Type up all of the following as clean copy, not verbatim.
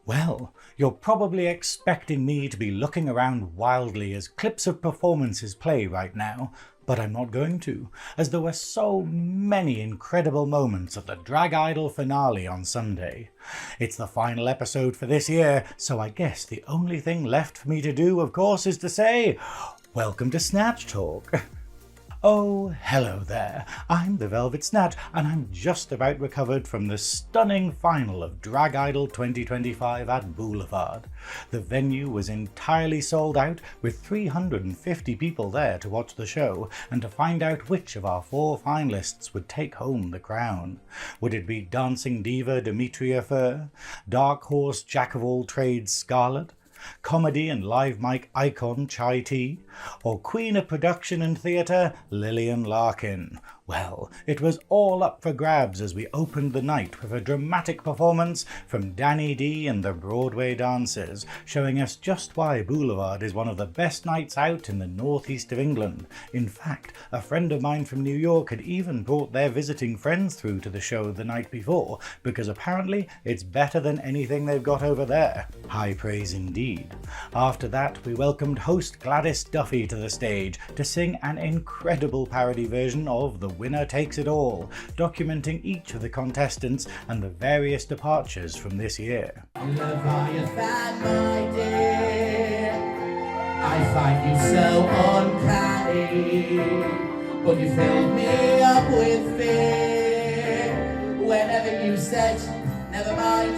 Well, you're probably expecting me to be looking around wildly as clips of performances play right now, but I'm not going to, as there were so many incredible moments at the Drag Idol finale on Sunday. It's the final episode for this year, so I guess the only thing left for me to do, of course, is to say, welcome to Snatch Talk. Oh, hello there. I'm the Velvet Snatch, and I'm just about recovered from the stunning final of Drag Idol 2025 at Boulevard. The venue was entirely sold out, with 350 people there to watch the show and to find out which of our 4 finalists would take home the crown. Would it be dancing diva Demetria Phurr, dark horse jack of all trades Sxarlett, comedy and live mic icon Chai Tea, or queen of production and theatre Lillian Larkin? Well, it was all up for grabs as we opened the night with a dramatic performance from Danny D and the Broadway Dancers, showing us just why Boulevard is one of the best nights out in the northeast of England. In fact, a friend of mine from New York had even brought their visiting friends through to the show the night before, because apparently it's better than anything they've got over there. High praise indeed. After that, we welcomed host Gladys Duffy to the stage to sing an incredible parody version of The Winner Takes It All, documenting each of the contestants and the various departures from this year. You love how you're fat, my dear. I find you so uncanny, but you filled me up with fear whenever you said, never mind.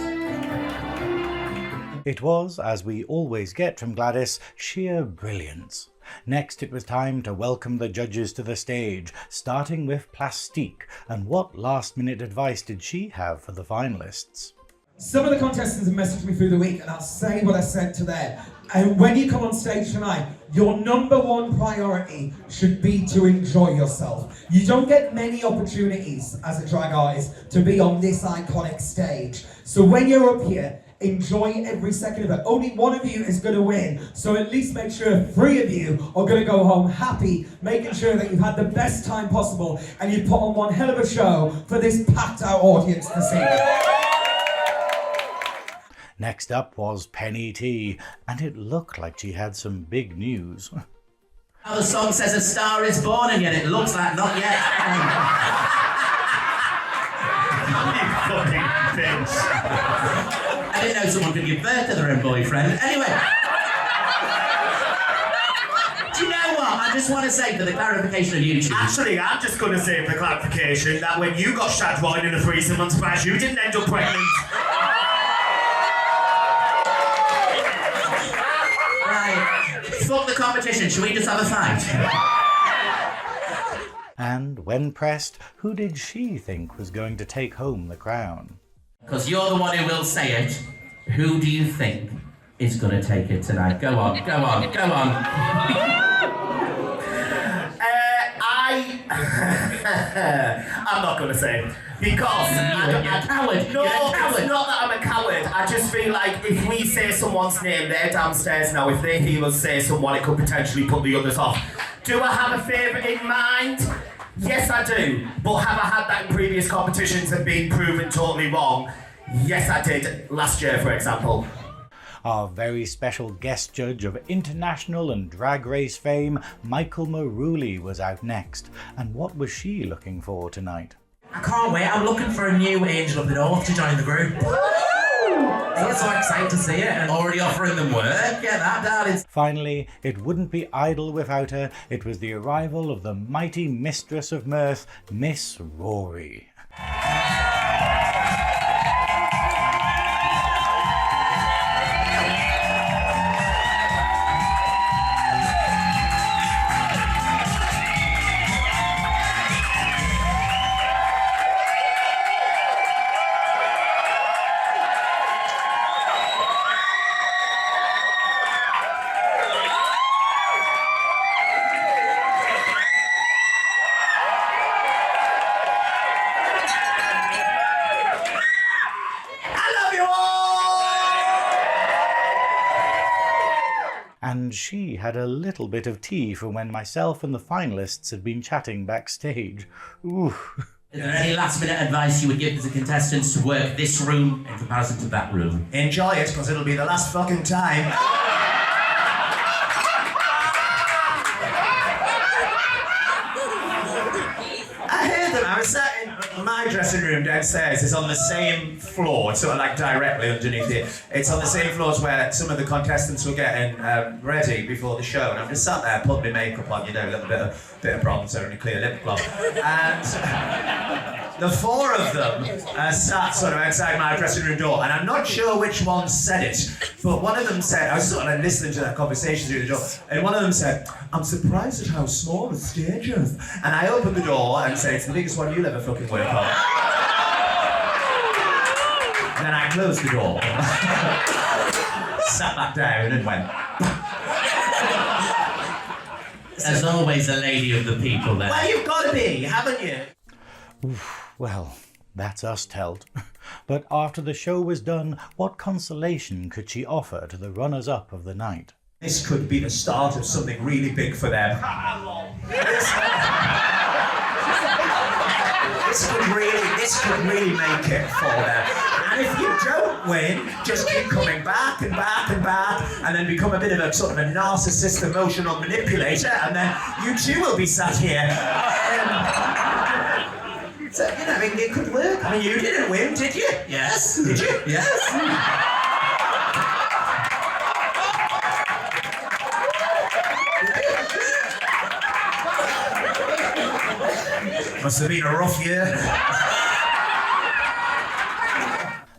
It was, as we always get from Gladys, sheer brilliance. Next it was time to welcome the judges to the stage, starting with Plastique, and what last-minute advice did she have for the finalists? Some of the contestants have messaged me through the week, and I'll say what I said to them. And when you come on stage tonight, your number one priority should be to enjoy yourself. You don't get many opportunities as a drag artist to be on this iconic stage. So when you're up here, enjoy every second of it. Only one of you is going to win, so at least make sure 3 of you are going to go home happy, making sure that you've had the best time possible and you put on one hell of a show for this packed out audience this evening. Next up was Penny T, and it looked like she had some big news. Well, the song says a star is born, and yet it looks like not yet. You fucking bitch. I didn't know someone could give birth to their own boyfriend. Anyway. Do you know what? I just want to say for the clarification of YouTube. Actually, I'm just going to say for clarification that when you got shad wine in a threesome on Splash, you didn't end up pregnant. Right. Fuck the competition. Shall we just have a fight? And when pressed, who did she think was going to take home the crown? Because you're the one who will say it. Who do you think is going to take it tonight? Go on, go on, go on. I'm not going to say. Because You're a coward. No, You're a coward. it's not that I'm a coward. I just feel like if we say someone's name, they're downstairs now. If they hear us say someone, it could potentially put the others off. Do I have a favourite in mind? Yes, I do. But have I had that in previous competitions and been proven totally wrong? Yes, I did. Last year, for example. Our very special guest judge of international and drag race fame, Michael Marouli, was out next. And what was she looking for tonight? I can't wait. I'm looking for a new Angel of the North to join the group. I'm so excited to see it. And Already offering them work? Get that, darling. Finally, it wouldn't be Idol without her. It was the arrival of the mighty mistress of mirth, Miss Rory. And she had a little bit of tea from when myself and the finalists had been chatting backstage. Ooh. Is there any last minute advice you would give to the contestants to work this room in comparison to that room? Enjoy it, because it'll be the last fucking time. I heard them. I was sat in my dressing room downstairs. It's on the same floor, sort of like directly underneath it. It's on the same floor as where some of the contestants were getting ready before the show, and I'm just sat there putting my makeup on, you know, a little bit of bronzer and a clear lip gloss. And the four of them sat sort of outside my dressing room door, and I'm not sure which one said it, but one of them said, I was sort of like listening to that conversation through the door, and one of them said, "I'm surprised at how small the stage is." And I opened the door and said, "It's the biggest one you'll ever fucking work on." And then I closed the door, sat back down and went. There's always a lady of the people there. Well, you've got to be, haven't you? Well, that's us telled. But after the show was done, what consolation could she offer to the runners-up of the night? This could be the start of something really big for them. This could really make it for them. And if you don't win, just keep coming back and back and back, and then become a bit of a sort of a narcissist emotional manipulator, and then you too will be sat here. So, you know, it could work. I mean, you didn't win, did you? Yes. Did you? Yes. Must have been a rough year.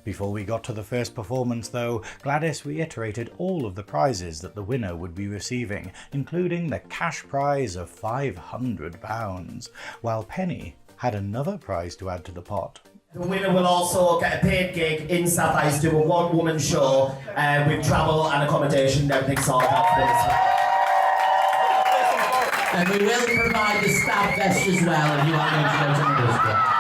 Before we got to the first performance though, Gladys reiterated all of the prizes that the winner would be receiving, including the cash prize of £500, while Penny had another prize to add to the pot. The winner will also get a paid gig in Sapphires, do a one-woman show with travel and accommodation and everything sorted out for this. And we will provide the stab vest as well if you want to go to the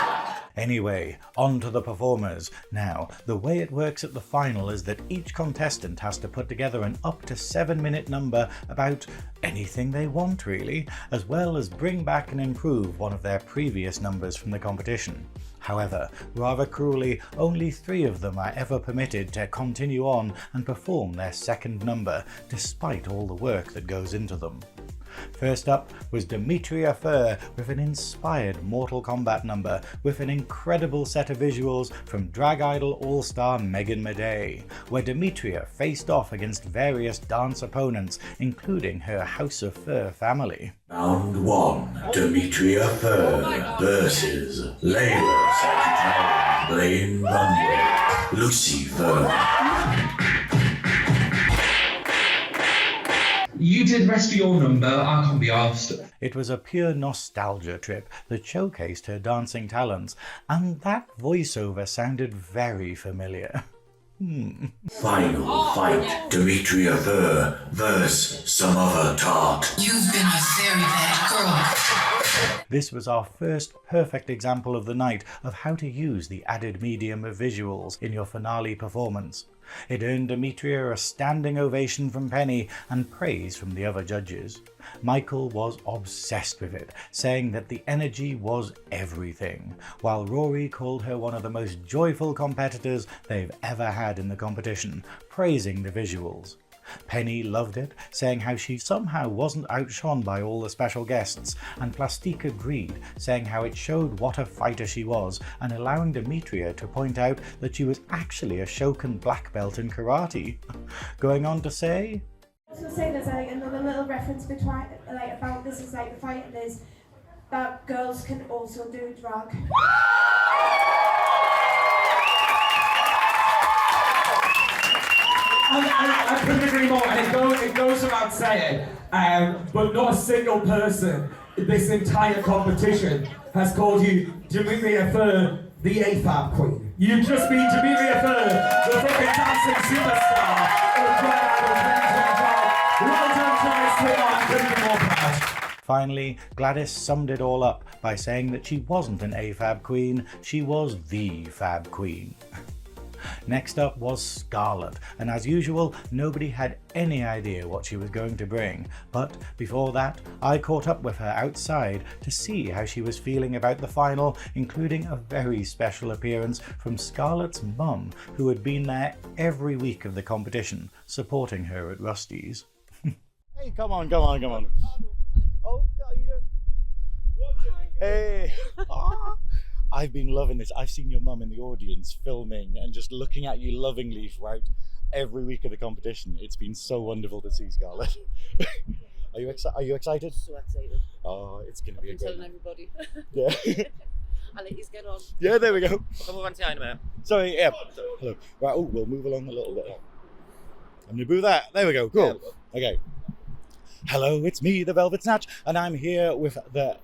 Anyway, on to the performers. Now, the way it works at the final is that each contestant has to put together an up to 7-minute number about anything they want really, as well as bring back and improve one of their previous numbers from the competition. However, rather cruelly, only 3 of them are ever permitted to continue on and perform their second number, despite all the work that goes into them. First up was Demetria Phurr with an inspired Mortal Kombat number with an incredible set of visuals from drag idol all-star Megan Madey, where Demetria faced off against various dance opponents, including her House of Fur family. Round 1, Demetria Phurr versus Layla Sagittarius, Blaine Runway, Lucy Phurr. You did the rest of your number, I can't be arsed. It was a pure nostalgia trip that showcased her dancing talents, and that voiceover sounded very familiar. Final fight, Demetria Phurr versus some other tart. You've been a very bad girl. This was our first perfect example of the night of how to use the added medium of visuals in your finale performance. It earned Demetria a standing ovation from Penny and praise from the other judges. Michael was obsessed with it, saying that the energy was everything, while Rory called her one of the most joyful competitors they've ever had in the competition, praising the visuals. Penny loved it, saying how she somehow wasn't outshone by all the special guests, and Plastique agreed, saying how it showed what a fighter she was, and allowing Demetria to point out that she was actually a Shokan black belt in karate. Going on to say, I was going to say there's like another little reference between, like, about this is like the fighting is that girls can also do drag. I couldn't agree more, and it goes without saying, but not a single person in this entire competition has called you Demetria Phurr the AFAB queen. You've just been Demetria Phurr, the fucking dancing superstar of Drag Idol 2025. Well done to Miss Phurr, I couldn't be more proud. Finally, Gladys summed it all up by saying that she wasn't an AFAB queen, she was the Fab Queen. Next up was Sxarlett, and as usual, nobody had any idea what she was going to bring. But before that, I caught up with her outside to see how she was feeling about the final, including a very special appearance from Scarlett's mum, who had been there every week of the competition, supporting her at Rusty's. Hey, come on. Oh, you don't. Hey. I've been loving this. I've seen your mum in the audience filming and just looking at you lovingly throughout every week of the competition. It's been so wonderful to see, Sxarlett. Are you excited? So excited. Oh, it's going to be a great. Telling everybody. Yeah. I'll let you get on. Yeah, there we go. Come over and say hi in a minute. Sorry, yeah. Hello. Right, we'll move along a little bit. I'm going to move that. There we go. Cool. Yeah. Okay. Hello, it's me, the Velvet Snatch, and I'm here with the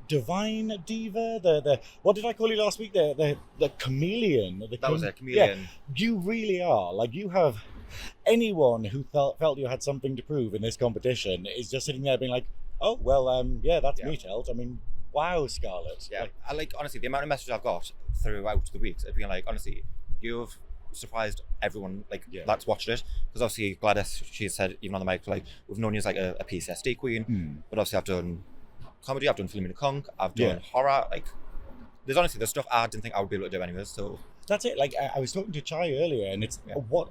divine diva, the what did I call you last week? The chameleon. That was a chameleon. Yeah, you really are. Like, you have anyone who felt you had something to prove in this competition is just sitting there being like, oh well, yeah, that's me, Telt. I mean, wow, Sxarlett. Yeah, honestly, the amount of messages I've got throughout the weeks, it's been like, honestly, you've surprised everyone that's watched it, because obviously Gladys, she said even on the mic, like, we've known you as like a PCSD queen, but obviously I've done comedy, I've done film in a conch, I've done horror, like there's stuff I didn't think I would be able to do anyways, so that's it. Like, I was talking to Chai earlier, and it's what,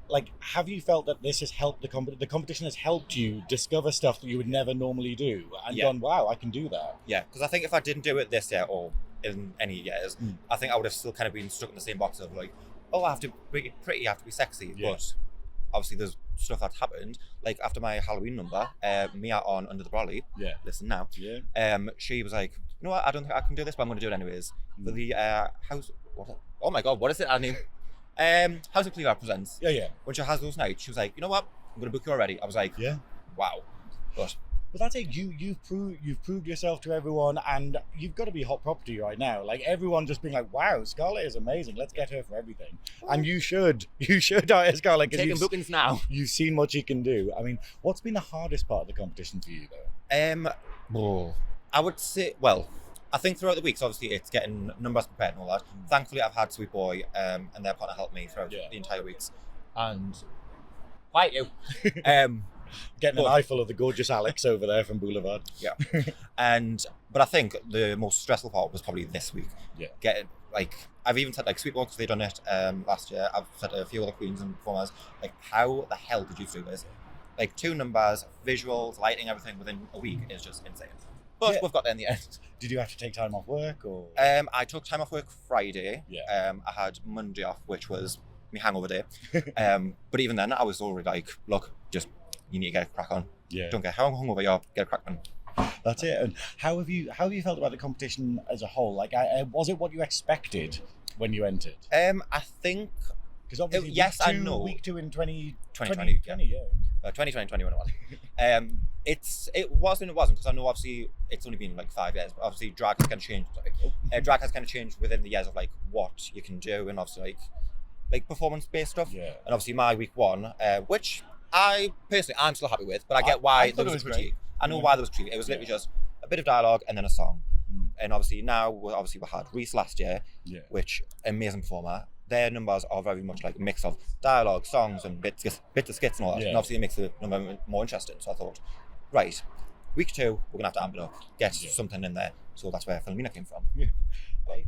like, have you felt that this has helped the competition has helped you discover stuff that you would never normally do and gone, wow, I can do that? Yeah, because I think if I didn't do it this year or in any years, I think I would have still kind of been stuck in the same box of like, oh, I have to be pretty, I have to be sexy, but obviously there's stuff that's happened. Like, after my Halloween number, Mia on Under the Brolly, listen now, she was like, you know what, I don't think I can do this, but I'm going to do it anyways. For the oh my god, what is it, Annie? House of Cleaver presents. When she has those nights, she was like, you know what, I'm going to book you already. I was like, wow. But that's it. You've proved yourself to everyone, and you've got to be hot property right now. Like, everyone just being like, "Wow, Sxarlett is amazing. Let's get her for everything." And you should hire Sxarlett, because taking bookings now. You've seen what she can do. I mean, what's been the hardest part of the competition for you, though? I would say, well, I think throughout the weeks, obviously, it's getting numbers prepared and all that. Thankfully, I've had Sweet Boy and their partner help me throughout the entire weeks. And quite you. Getting an eyeful of the gorgeous Alex over there from Boulevard. Yeah. But I think the most stressful part was probably this week. Getting, like, I've even said, like, Sweet Boy, because they've done it last year. I've said to a few other queens and performers, like, how the hell did you do this? Like, 2 numbers, visuals, lighting, everything within a week is just insane. But we've got there in the end. Did you have to take time off work, or? I took time off work Friday. I had Monday off, which was my hangover day. But even then, I was already like, look, just, you need to get a crack on. Don't care how hungover you are, get a crack on. That's it. And how have you felt about the competition as a whole? Like, was it what you expected when you entered? I think, because obviously, I know. Week 2 in 2020, 2021 it was. It wasn't, because I know obviously it's only been like 5 years, but obviously drag has kind of changed. Drag has kind of changed within the years of like what you can do, and obviously like performance-based stuff. And obviously my week 1, which I personally, I'm still happy with, but I get why there was a critique. I know why there was a critique. It was literally just a bit of dialogue and then a song. And obviously now, we had Reese last year, which amazing performer. Their numbers are very much like a mix of dialogue, songs, and bits of skits and all that. And obviously it makes the number more interesting. So I thought, right, week 2, we're gonna have to amp it up, get something in there. So that's where Philomena came from. I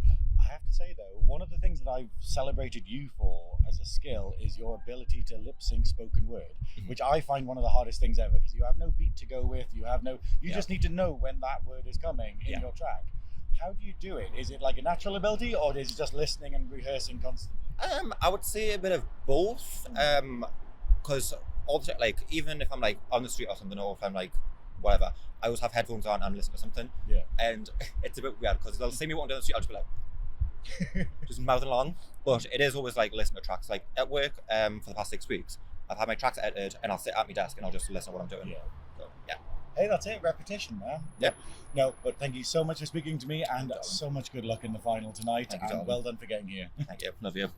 have to say though, one of the things that I've celebrated you for as a skill is your ability to lip sync spoken word, which I find one of the hardest things ever, because you have no beat to go with, you just need to know when that word is coming in your track. How do you do it? Is it like a natural ability, or is it just listening and rehearsing constantly? I would say a bit of both, because all the time, like, even if I'm like on the street or something, or if I'm like whatever, I always have headphones on and listen to something. And it's a bit weird, because they'll see me walking down the street, I'll just be like just mouthing along. But it is always like listening to tracks. Like at work, for the past 6 weeks, I've had my tracks edited, and I'll sit at my desk and I'll just listen to what I'm doing. So, Hey, that's it. Repetition, man. No, but thank you so much for speaking to me, and so much good luck in the final tonight. And well done for getting here. Thank you. Love you.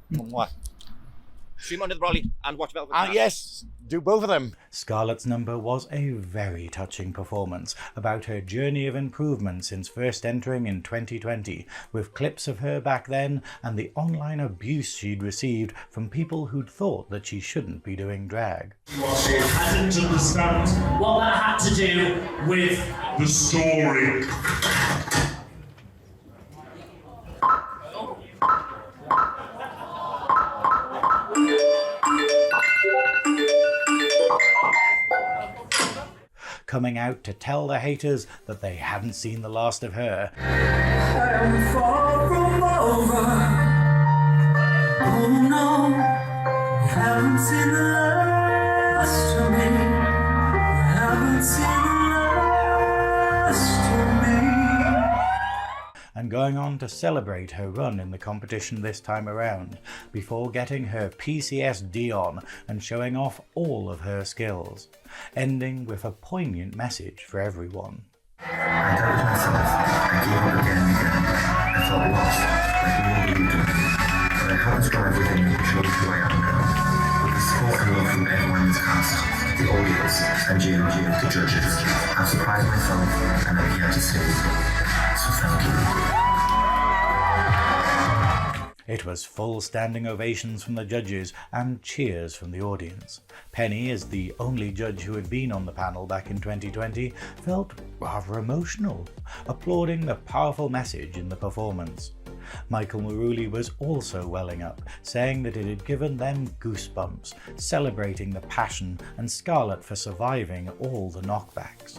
Stream Under the Brolly and watch Velvet. Yes, do both of them. Sxarlett's number was a very touching performance about her journey of improvement since first entering in 2020, with clips of her back then and the online abuse she'd received from people who'd thought that she shouldn't be doing drag. I didn't understand what that had to do with the story. Coming out to tell the haters that they hadn't seen the last of her. I'm far from over. Oh no, haven't seen the last of me. Haven't seen the last of me. And going on to celebrate her run in the competition this time around, before getting her PCSD on and showing off all of her skills, ending with a poignant message for everyone. I doubted myself, I gave up again and again, I felt lost, like we all do, but I had to drive within me to show who I am now. With the support and love from everyone in this cast, the audience, and you, the judges, I've surprised myself and I'm here to stay. So thank you. It was full standing ovations from the judges and cheers from the audience. Penny, as the only judge who had been on the panel back in 2020, felt rather emotional, applauding the powerful message in the performance. Michael Marouli was also welling up, saying that it had given them goosebumps, celebrating the passion and Sxarlett for surviving all the knockbacks.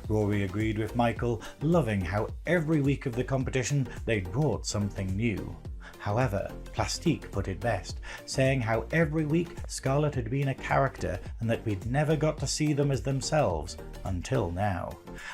Rory agreed with Michael, loving how every week of the competition they'd brought something new. However, Plastique put it best, saying how every week Sxarlett had been a character and that we'd never got to see them as themselves until now,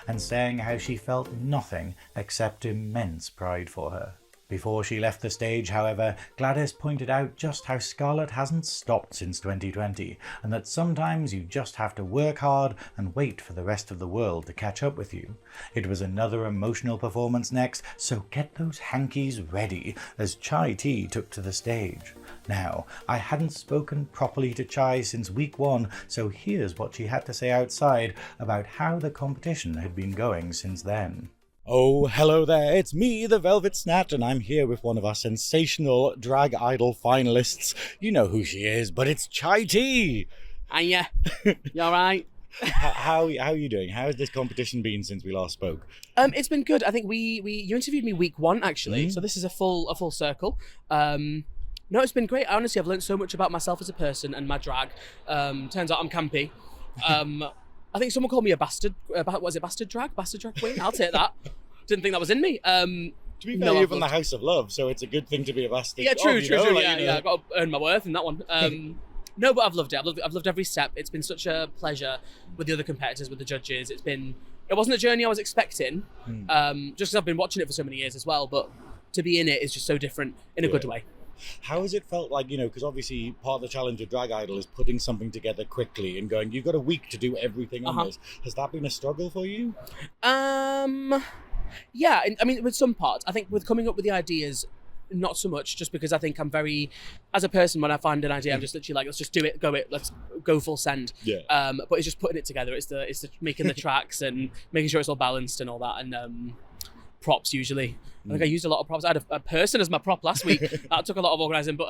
and saying how she felt nothing except immense pride for her. Before she left the stage, however, Gladys pointed out just how Sxarlett hasn't stopped since 2020, and that sometimes you just have to work hard and wait for the rest of the world to catch up with you. It was another emotional performance next, so get those hankies ready as Chai T took to the stage. Now, I hadn't spoken properly to Chai since week 1, so here's what she had to say outside about how the competition had been going since then. Oh, hello there, it's me, the Velvet Snatch, and I'm here with one of our sensational drag idol finalists. You know who she is, but it's Chai T! Hiya. You alright? How are you doing? How has this competition been since we last spoke? It's been good. I think you interviewed me week 1, actually, so this is a full circle. No, it's been great. Honestly, I've learned so much about myself as a person and my drag. Turns out I'm campy. I think someone called me a bastard. Bastard drag? Bastard drag queen? I'll take that. Didn't think that was in me. To be fair, you're from the House of Love, so it's a good thing to be a bastard. Yeah, true. Yeah, I've got to earn my worth in that one. No, but I've loved it. I've loved every step. It's been such a pleasure with the other competitors, with the judges. It wasn't a journey I was expecting, just because I've been watching it for so many years as well. But to be in it is just so different in a good way. How has it felt like, because obviously part of the challenge of Drag Idol is putting something together quickly and going, you've got a week to do everything on this. Has that been a struggle for you? Yeah, I mean, with some parts. I think with coming up with the ideas, not so much, just because I think I'm very, as a person, when I find an idea, I'm just literally like, let's just do it, let's go full send. Yeah. But it's just putting it together. It's the making the tracks and making sure it's all balanced and all that, and props usually. I think I used a lot of props. I had a person as my prop last week. That took a lot of organising, but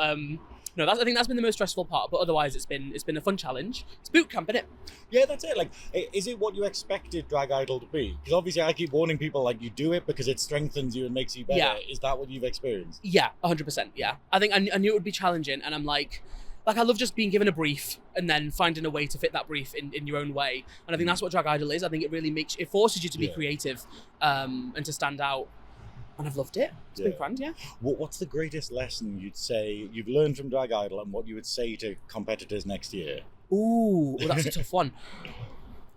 no, I think that's been the most stressful part. But otherwise, it's been a fun challenge. It's boot camp, isn't it? Yeah, that's it. Like, is it what you expected Drag Idol to be? Because obviously, I keep warning people, like, you do it because it strengthens you and makes you better. Yeah. Is that what you've experienced? Yeah, 100%. Yeah, I think I knew it would be challenging, and I'm like I love just being given a brief and then finding a way to fit that brief in your own way. And I think that's what Drag Idol is. I think it really forces you to be creative and to stand out. And I've loved it. It's been grand, yeah. What's the greatest lesson you'd say you've learned from Drag Idol and what you would say to competitors next year? Ooh, well, that's a tough one.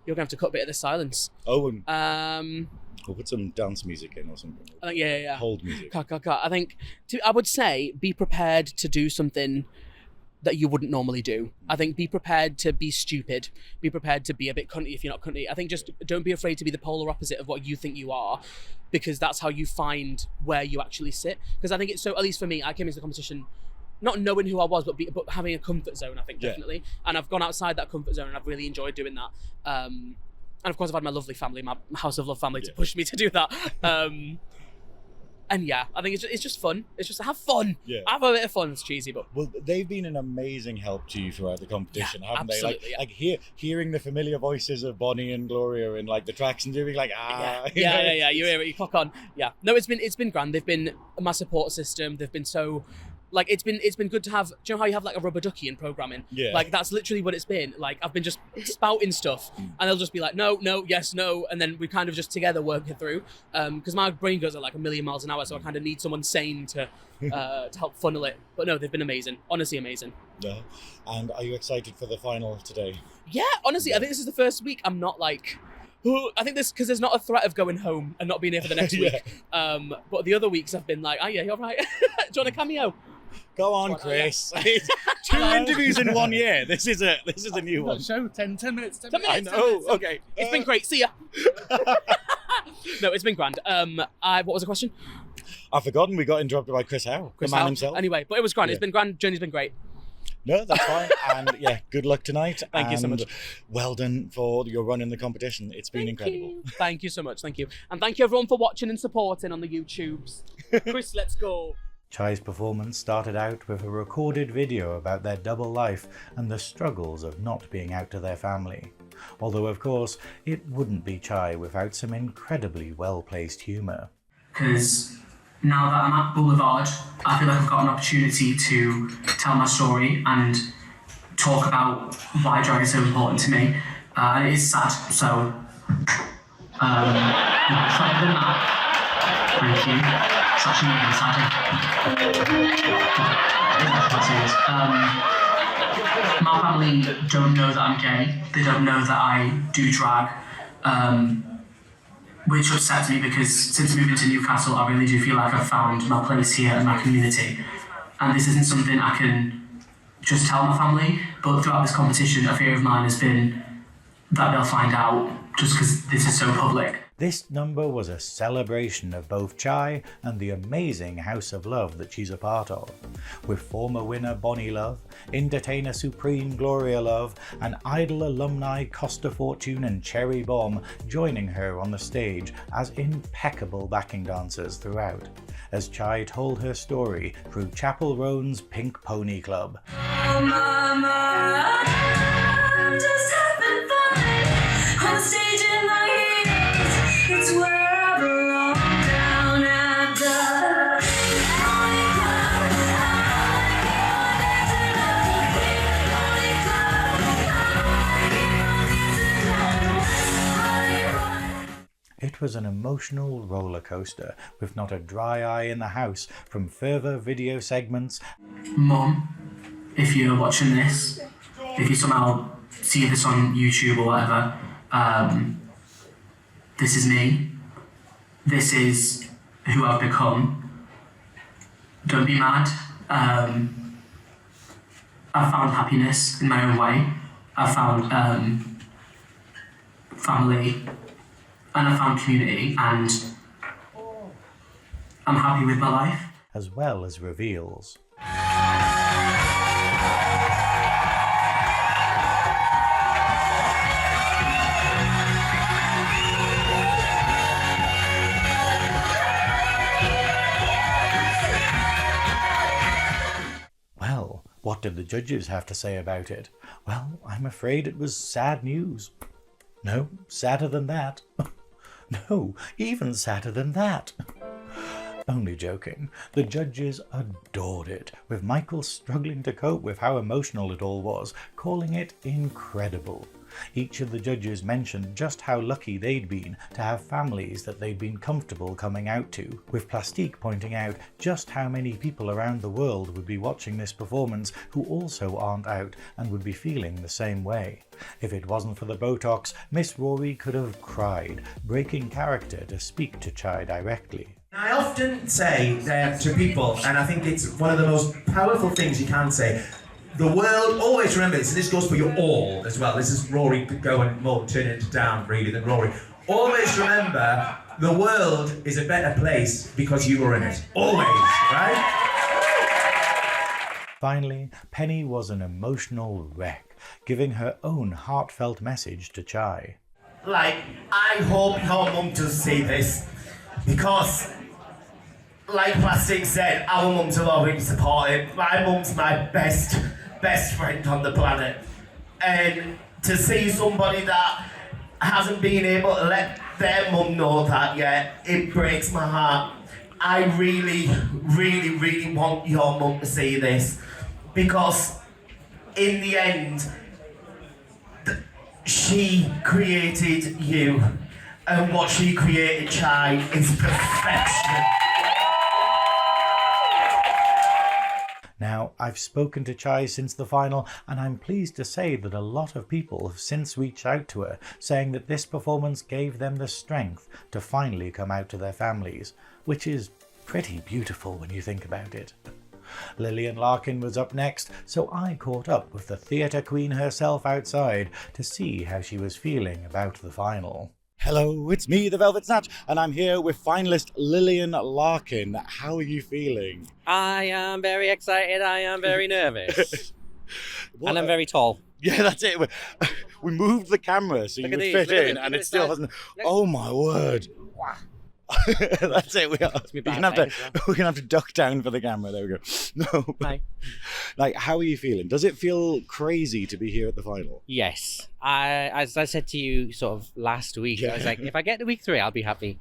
You're going to have to cut a bit of the silence. Oh, and we'll put some dance music in or something. I think, yeah. Hold music. Cut. I think, I would say, be prepared to do something that you wouldn't normally do. I think be prepared to be stupid. Be prepared to be a bit cunty if you're not cunty. I think just don't be afraid to be the polar opposite of what you think you are, because that's how you find where you actually sit. Because I think it's so, at least for me, I came into the competition not knowing who I was, but having a comfort zone, I think, definitely. And I've gone outside that comfort zone, and I've really enjoyed doing that. And of course, I've had my lovely family, my House of Love family, to push me to do that. And yeah, I think it's just fun. It's just have fun. Yeah. Have a bit of fun. It's cheesy, but well, they've been an amazing help to you throughout the competition, haven't absolutely, they? Like hearing the familiar voices of Bonnie and Gloria in like the tracks and doing like yeah. You hear it, you clock on. Yeah. No, it's been grand. They've been my support system. They've been so. Like it's been good to have. Do you know how you have like a rubber ducky in programming? Yeah. Like that's literally what it's been. Like I've been just spouting stuff, and they'll just be like, no, yes, no, and then we kind of just together work it through. Because my brain goes at like 1,000,000 miles an hour, so I kind of need someone sane to help funnel it. But no, they've been amazing. Honestly, amazing. Yeah. And are you excited for the final today? Yeah. Honestly, I think this is the first week I'm not like. I think this because there's not a threat of going home and not being here for the next week. But the other weeks I've been like, oh yeah, you're right. Do you want a cameo? Go on, Chris. 2 interviews in 1 year. This is a new one. Show 10 minutes. 10 minutes. I know. Okay. It's been great. See ya. No, it's been grand. What was the question? I've forgotten. We got interrupted by Chris Howe, the man himself. Anyway, but it was grand. Yeah. It's been grand. Journey's been great. No, that's fine. And yeah, good luck tonight. Thank you so much. Well done for your run in the competition. It's been incredible. Thank you so much. Thank you. And thank you everyone for watching and supporting on the YouTubes. Chris, let's go. Chai's performance started out with a recorded video about their double life and the struggles of not being out to their family. Although, of course, it wouldn't be Chai without some incredibly well-placed humour. Because now that I'm at Boulevard, I feel like I've got an opportunity to tell my story and talk about why drag is so important to me. And it is sad, so try for the map. Thank you. It's actually really exciting. My family don't know that I'm gay. They don't know that I do drag, which upsets me because since moving to Newcastle, I really do feel like I've found my place here and my community. And this isn't something I can just tell my family, but throughout this competition, a fear of mine has been that they'll find out just because this is so public. This number was a celebration of both Chai and the amazing House of Love that she's a part of, with former winner Bonnie Love, entertainer supreme Gloria Love, and Idol alumni Costa Fortune and Cherry Bomb joining her on the stage as impeccable backing dancers throughout, as Chai told her story through Chapel Roan's Pink Pony Club. Oh, mama, I'm just having fun on the stage in my heels. It's where I belong, down at the Pony Club. It was an emotional roller coaster with not a dry eye in the house from further video segments. Mum, if you're watching this, if you somehow see this on YouTube or whatever, this is me. This is who I've become. Don't be mad. I've found happiness in my own way. I've found family, and I found community, and I'm happy with my life. As well as reveals. Well, what did the judges have to say about it? Well, I'm afraid it was sad news. No, sadder than that. No, even sadder than that. Only joking. The judges adored it, with Michael struggling to cope with how emotional it all was, calling it incredible. Each of the judges mentioned just how lucky they'd been to have families that they'd been comfortable coming out to, with Plastique pointing out just how many people around the world would be watching this performance who also aren't out and would be feeling the same way. If it wasn't for the Botox, Miss Rory could have cried, breaking character to speak to Chai directly. I often say to people, and I think it's one of the most powerful things you can say, the world, always remember this, and this goes for you all as well, this is Rory going more turning it down really than Rory. Always remember, the world is a better place because you were in it. Always, right? Finally, Penny was an emotional wreck, giving her own heartfelt message to Chai. Like, I hope your mum does see this, because, like Plastic said, our mums have already supported. My mum's my best friend on the planet. And to see somebody that hasn't been able to let their mum know that yet, it breaks my heart. I really, really, really want your mum to see this, because in the end, she created you, and what she created, Chai, is perfection. Now, I've spoken to Chai since the final, and I'm pleased to say that a lot of people have since reached out to her, saying that this performance gave them the strength to finally come out to their families, which is pretty beautiful when you think about it. Lillian Larkin was up next, so I caught up with the theatre queen herself outside to see how she was feeling about the final. Hello, it's me, the Velvet Snatch, and I'm here with finalist Lillian Larkin. How are you feeling? I am very excited, I am very nervous. And I'm very tall. Yeah, that's it. We moved the camera so you would fit in, and it still hasn't... Oh my word. That's it. We're gonna have to duck down for the camera. There we go. No. Hi. Like, how are you feeling? Does it feel crazy to be here at the final? Yes. As I said to you sort of last week, I was like, if I get to week 3, I'll be happy.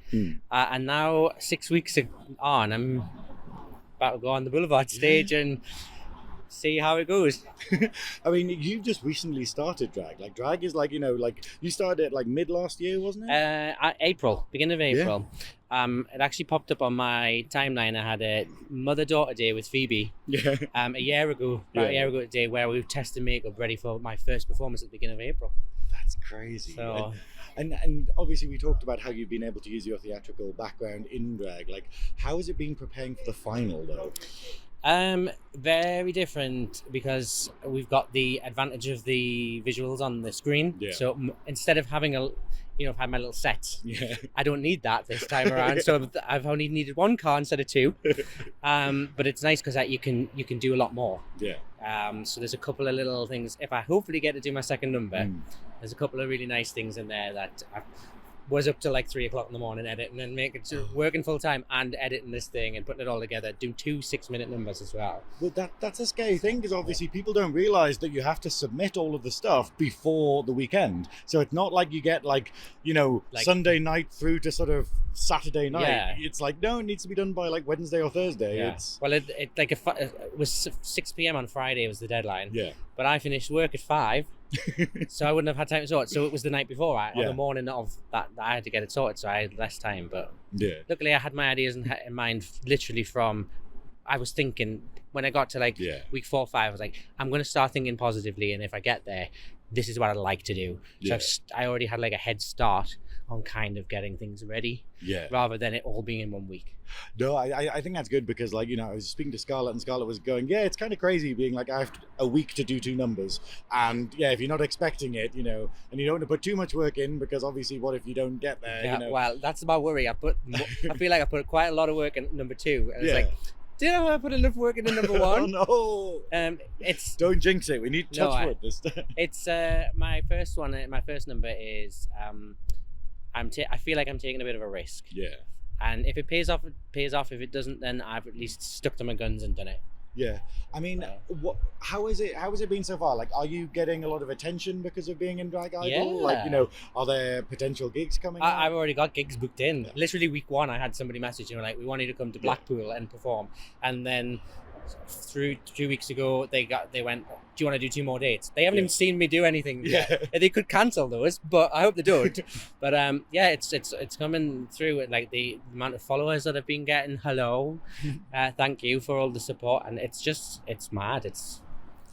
And now 6 weeks on, I'm about to go on the Boulevard stage and see how it goes. I mean, you've just recently started drag. Like, drag is like, you know, like you started it like mid last year, wasn't it? Beginning of April. It actually popped up on my timeline. I had a mother-daughter day with Phoebe a year ago today, where we were testing makeup ready for my first performance at the beginning of April. That's crazy. So, and obviously we talked about how you've been able to use your theatrical background in drag. Like, how has it been preparing for the final though? Very different, because we've got the advantage of the visuals on the screen. So instead of having I've had my little sets. I don't need that this time around. So I've only needed 1 car instead of 2. But it's nice because you can do a lot more. So there's a couple of little things. If I hopefully get to do my second number, there's a couple of really nice things in there that I was up till like 3 o'clock in the morning editing and working full time and editing this thing and putting it all together. Do 2 6-minute numbers as well. Well, that's a scary thing, because obviously people don't realize that you have to submit all of the stuff before the weekend. So it's not like you get like Sunday night through to sort of Saturday night. It's like, no, it needs to be done by like Wednesday or Thursday. Well, it was 6 p.m. on Friday was the deadline. But I finished work at 5. So I wouldn't have had time to sort. So it was the night before, or the morning of that I had to get it sorted. So I had less time. But luckily, I had my ideas in mind literally from. I was thinking when I got to like week 4 or 5, I was like, I'm going to start thinking positively, and if I get there, this is what I'd like to do. So I already had like a head start on kind of getting things ready, rather than it all being in 1 week. No, I think that's good, because like, I was speaking to Sxarlett, and Sxarlett was going, it's kind of crazy being like, I have a week to do 2 numbers, and if you're not expecting it, and you don't want to put too much work in, because obviously what if you don't get there? Well, that's my worry. I feel like I put quite a lot of work in number 2, and it's like, did I put enough work into number 1? Oh no! Don't jinx it. We need touch wood this time. It's my first one. My first number is I feel like I'm taking a bit of a risk. And if it pays off, it pays off. If it doesn't, then I've at least stuck to my guns and done it. I mean, how has it been so far? Like, are you getting a lot of attention because of being in Drag Idol? Like, are there potential gigs coming up? I've already got gigs booked in. Literally week 1, I had somebody message, like, we want you to come to Blackpool and perform. And then through 2 weeks ago, they went, do you want to do 2 more dates? They haven't even seen me do anything yet. They could cancel those, but I hope they don't. But it's coming through with like the amount of followers that I've been getting. Hello, thank you for all the support, and it's mad.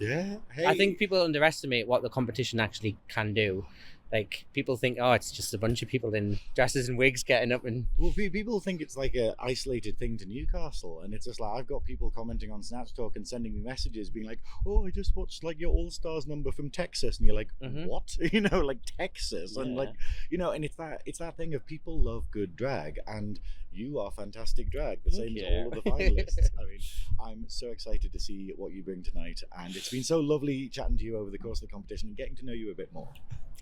I think people underestimate what the competition actually can do. Like, people think, it's just a bunch of people in dresses and wigs getting up and... Well, people think it's like an isolated thing to Newcastle, and it's just like, I've got people commenting on Snatch Talk and sending me messages being like, I just watched like your All-Stars number from Texas, and you're like, what? Like Texas, and like, and it's that thing of people love good drag, and you are fantastic drag, the same as all of the finalists. I mean, I'm so excited to see what you bring tonight, and it's been so lovely chatting to you over the course of the competition and getting to know you a bit more.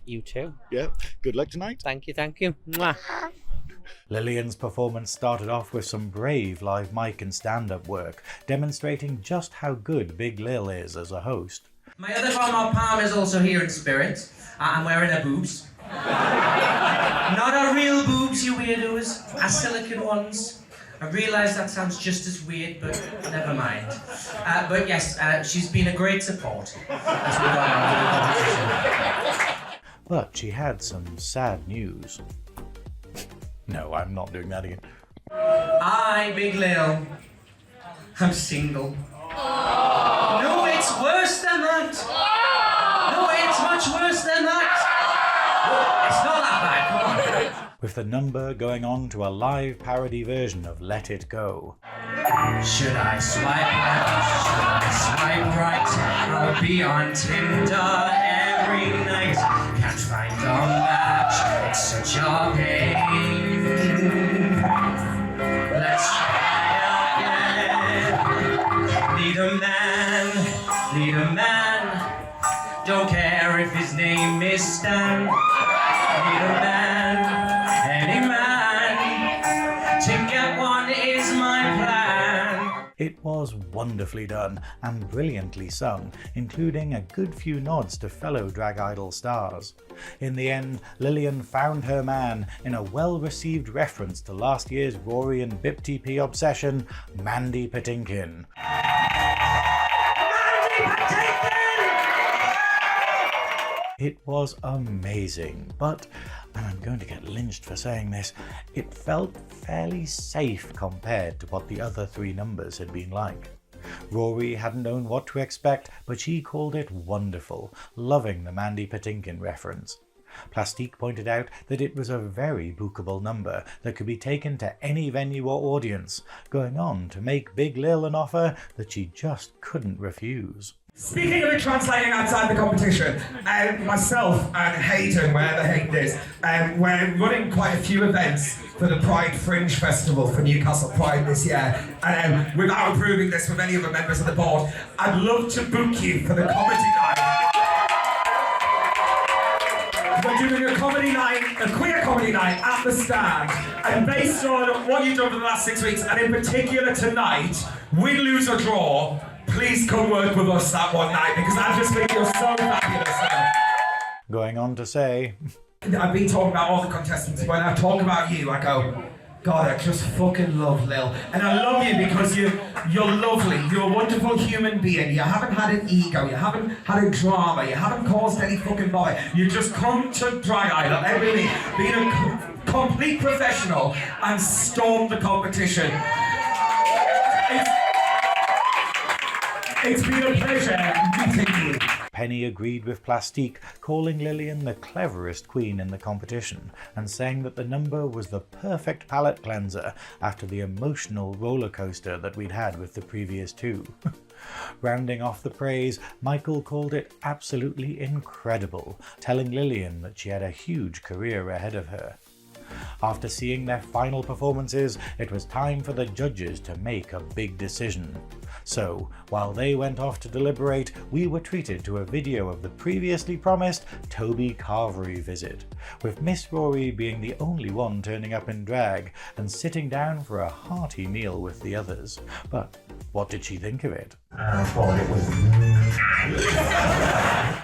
You too. Yeah, good luck tonight. Thank you, thank you. Mwah. Lillian's performance started off with some brave live mic and stand-up work, demonstrating just how good Big Lil is as a host. My other former palm is also here in spirit. I'm wearing her boobs. Not our real boobs, you weirdos. Our silicone ones. I realise that sounds just as weird, but never mind. But yes, she's been a great support as we go on with the competition. But she had some sad news. No, I'm not doing that again. I, Big Lil, I'm single. No, it's worse than that. No, it's much worse than that. It's not that bad, come on. With the number going on to a live parody version of Let It Go. Should I swipe left? Should I swipe right? I'll be on Tinder every night. Can't find a match, it's such a pain. Let's try again. Need a man. Don't care if his name is Stan. Need a man, any man. To get one is my plan. It was wonderfully done and brilliantly sung, including a good few nods to fellow drag idol stars. In the end, Lillian found her man in a well-received reference to last year's Rory and BIP-TP obsession, Mandy Patinkin. It was amazing, but, and I'm going to get lynched for saying this, it felt fairly safe compared to what the other three numbers had been like. Rory hadn't known what to expect, but she called it wonderful, loving the Mandy Patinkin reference. Plastique pointed out that it was a very bookable number that could be taken to any venue or audience, going on to make Big Lil an offer that she just couldn't refuse. Speaking of it translating outside the competition, myself and Hayden, wherever Hayden is, we're running quite a few events for the Pride Fringe Festival for Newcastle Pride this year. And without approving this with any other members of the board, I'd love to book you for the comedy night. We're doing a comedy night, a queer comedy night at the Stand. And based on what you've done for the last 6 weeks, and in particular tonight, win, lose or draw, please come work with us that one night, because I just think you're so fabulous. Going on to say, I've been talking about all the contestants. When I talk about you, I go, God, I just fucking love Lil. And I love you because you're lovely. You're a wonderful human being. You haven't had an ego. You haven't had a drama. You haven't caused any fucking bother. You just come to Drag Idol every week, being a complete professional, and storm the competition. It's been a pleasure meeting you. Penny agreed with Plastique, calling Lillian the cleverest queen in the competition and saying that the number was the perfect palate cleanser after the emotional roller coaster that we'd had with the previous two. Rounding off the praise, Michael called it absolutely incredible, telling Lillian that she had a huge career ahead of her. After seeing their final performances, it was time for the judges to make a big decision. So, while they went off to deliberate, we were treated to a video of the previously promised Toby Carvery visit, with Miss Rory being the only one turning up in drag and sitting down for a hearty meal with the others. But what did she think of it? I thought it was...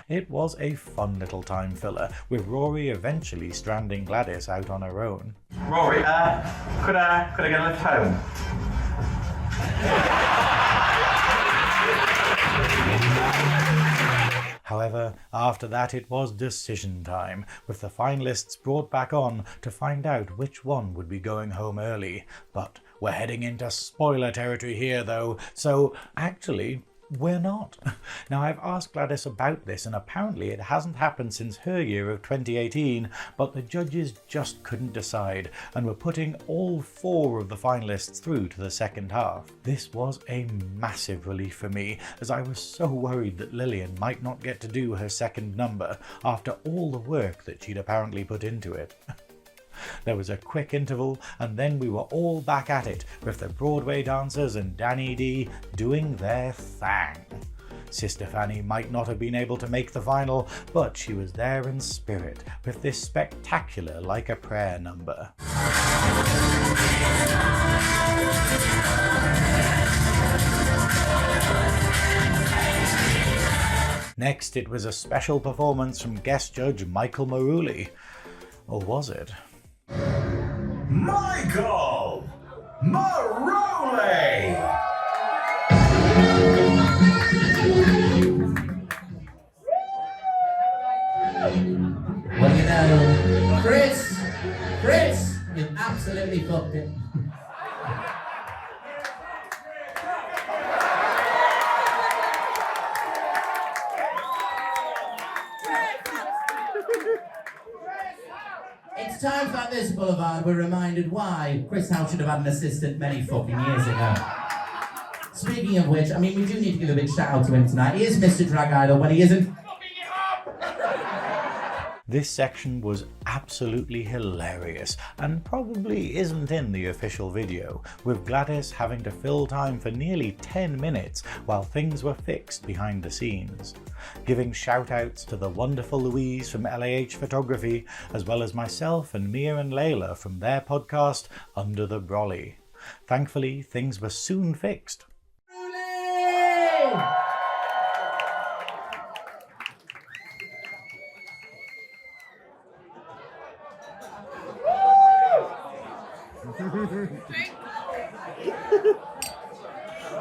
It was a fun little time filler, with Rory eventually stranding Gladys out on her own. Rory, could I get a lift home? However, after that it was decision time, with the finalists brought back on to find out which one would be going home early. But we're heading into spoiler territory here though, so actually, we're not. Now, I've asked Gladys about this, and apparently it hasn't happened since her year of 2018, but the judges just couldn't decide, and were putting all 4 of the finalists through to the second half. This was a massive relief for me, as I was so worried that Lillian might not get to do her second number after all the work that she'd apparently put into it. There was a quick interval, and then we were all back at it, with the Broadway dancers and Danny D doing their thing. Sister Fanny might not have been able to make the final, but she was there in spirit with this spectacular Like a Prayer number. Next, it was a special performance from guest judge Michael Marouli. Or was it? Michael Marouli! Well, you know, Chris, you absolutely fucked it. It's times like this, Boulevard, we're reminded why Chris Howe should have had an assistant many fucking years ago. Speaking of which, I mean, we do need to give a big shout out to him tonight. He is Mr. Drag Idol when he isn't. This section was absolutely hilarious and probably isn't in the official video, with Gladys having to fill time for nearly 10 minutes while things were fixed behind the scenes. Giving shout outs to the wonderful Louise from LAH Photography, as well as myself and Mia and Layla from their podcast Under the Brolly. Thankfully, things were soon fixed.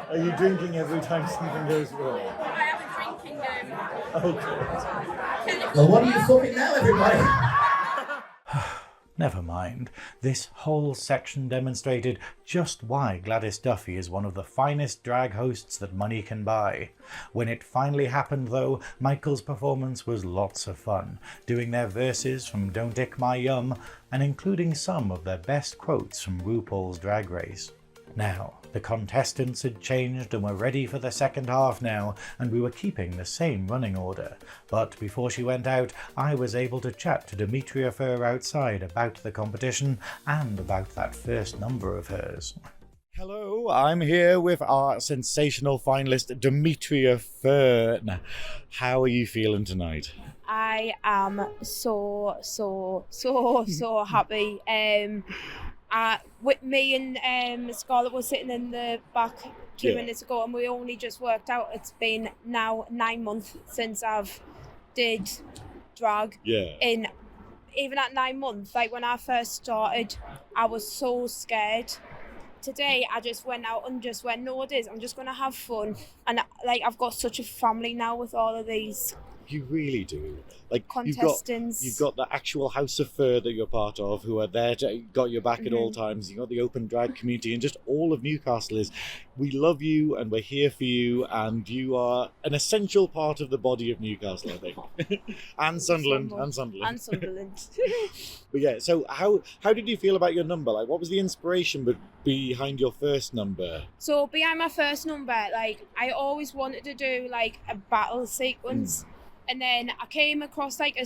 Are you drinking every time something goes wrong? I have a drinking game. Oh, God. Well, what are you fucking now, everybody? Never mind. This whole section demonstrated just why Gladys Duffy is one of the finest drag hosts that money can buy. When it finally happened though, Michael's performance was lots of fun, doing their verses from Don't Ick My Yum and including some of their best quotes from RuPaul's Drag Race. Now, the contestants had changed and were ready for the second half now, and we were keeping the same running order. But before she went out, I was able to chat to Demetria Phurr outside about the competition and about that first number of hers. Hello, I'm here with our sensational finalist, Demetria Phurr. Now, how are you feeling tonight? I am so happy. With me and Sxarlett was sitting in the back 2 minutes ago, and we only just worked out it's been now 9 months since I've did drag. Yeah. And even at 9 months, like when I first started, I was so scared. Today I just went out and just went, no it is, I'm just gonna have fun. And like I've got such a family now with all of these. You really do. Like contestants. You've got the actual House of Phurr that you're part of, who are there to got your back at all times. You've got the open drag community, and just all of Newcastle is. We love you, and we're here for you, and you are an essential part of the body of Newcastle, I think. and Sunderland. But yeah, so how did you feel about your number? Like, what was the inspiration behind your first number? So behind my first number, like I always wanted to do like a battle sequence. And then I came across like a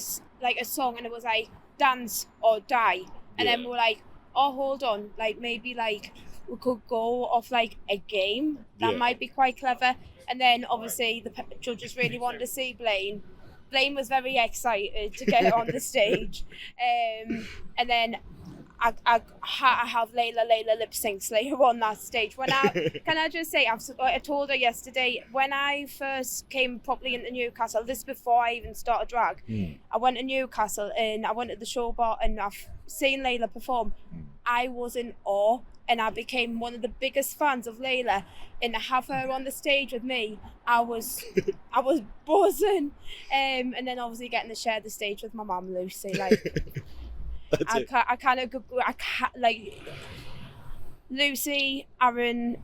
song, and it was like dance or die. And then we were like, oh, hold on, like maybe like we could go off like a game. That might be quite clever. And then obviously the judges really wanted to see Blaine. Blaine was very excited to get on the stage. And then I have Layla lip sync Slayer on that stage. When can I just say, I told her yesterday, when I first came properly into Newcastle, this is before I even started drag, I went to Newcastle and I went to the show bar and I've seen Layla perform. I was in awe and I became one of the biggest fans of Layla, and to have her on the stage with me, I was buzzing. And then obviously getting to share the stage with my mum Lucy, like I can't like Lucy, Aaron,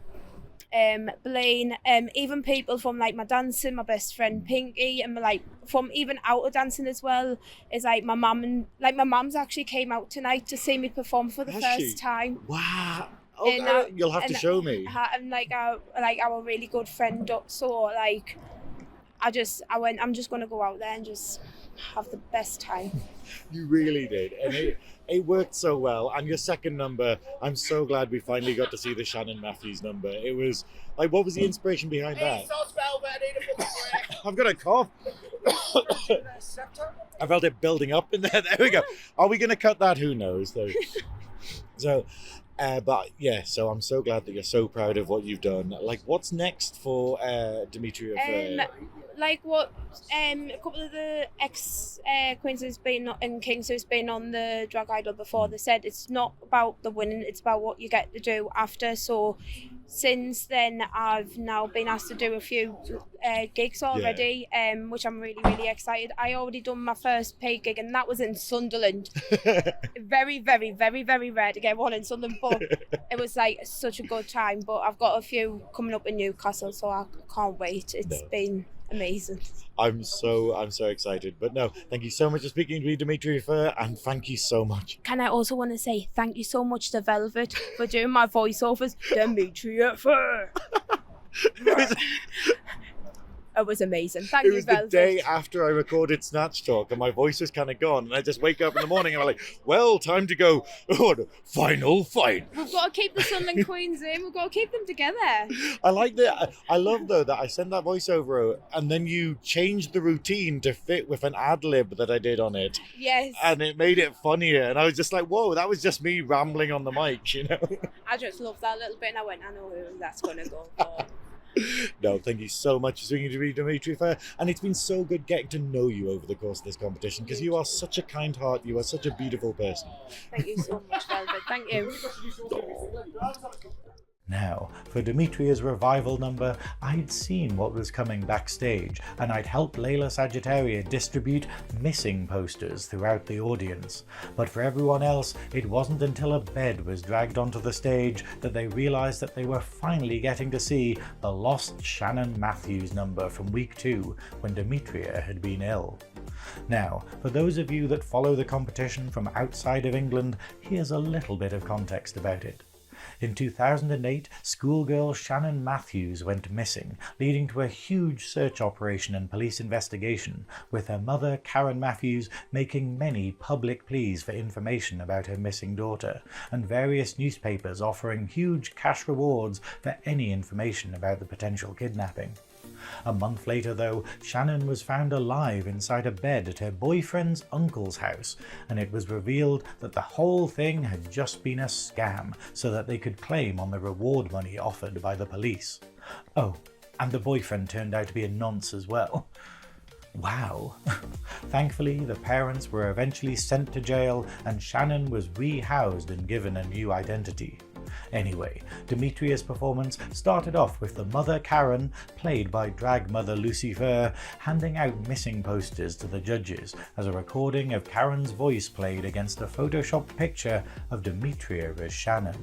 Blaine, even people from like my dancing, my best friend Pinky, and like from even out of dancing as well, is like my mum, and like my mum's actually came out tonight to see me perform for the first time. Wow. Oh, you'll have to show me. And like our really good friend, so like I went, I'm just going to go out there and just have the best time. You really did. And it worked so well. And your second number, I'm so glad we finally got to see the Shannon Matthews number. It was like, what was the inspiration behind that? I've got a cough. I felt it building up in there. There we go. Are we going to cut that? Who knows, though. But yeah, so I'm so glad that you're so proud of what you've done. Like, what's next for Demetria Phurr? Like what a couple of the ex-queens who's been and kings who's been on the Drag Idol before, they said it's not about the winning, it's about what you get to do after. So since then, I've now been asked to do a few gigs already, which I'm really, really excited. I already done my first paid gig, and that was in Sunderland. Very, very, very, very rare to get one in Sunderland, but it was like such a good time. But I've got a few coming up in Newcastle, so I can't wait. It's been amazing. I'm so excited. But no, thank you so much for speaking to me, Demetria Phurr, and thank you so much. Can I also want to say thank you so much to Velvet for doing my voiceovers. Demetria Phurr. It was amazing. Thank you, Velvet. It was the day after I recorded Snatch Talk and my voice was kind of gone, and I just wake up in the morning and I'm like, well, time to go, final fight. We've got to keep the Sunderland Queens in. We've got to keep them together. I like that. I love, though, that I sent that voiceover and then you changed the routine to fit with an ad-lib that I did on it. Yes. And it made it funnier. And I was just like, whoa, that was just me rambling on the mic, you know? I just loved that little bit and I went, I know who that's going to go for. No, thank you so much for speaking to me, Demetria Phurr, and it's been so good getting to know you over the course of this competition, because you are such a kind heart, you are such a beautiful person. Thank you so much, Velvet. Thank you. Now, for Demetria's revival number, I'd seen what was coming backstage, and I'd helped Layla Sagittaria distribute missing posters throughout the audience. But for everyone else, it wasn't until a bed was dragged onto the stage that they realised that they were finally getting to see the lost Shannon Matthews number from week 2, when Demetria had been ill. Now, for those of you that follow the competition from outside of England, here's a little bit of context about it. In 2008, schoolgirl Shannon Matthews went missing, leading to a huge search operation and police investigation, with her mother, Karen Matthews, making many public pleas for information about her missing daughter, and various newspapers offering huge cash rewards for any information about the potential kidnapping. A month later, though, Shannon was found alive inside a bed at her boyfriend's uncle's house, and it was revealed that the whole thing had just been a scam so that they could claim on the reward money offered by the police. Oh, and the boyfriend turned out to be a nonce as well. Wow. Thankfully, the parents were eventually sent to jail and Shannon was rehoused and given a new identity. Anyway, Demetria's performance started off with the mother Karen, played by drag mother Lucy Phurr, handing out missing posters to the judges as a recording of Karen's voice played against a photoshopped picture of Demetria as Shannon.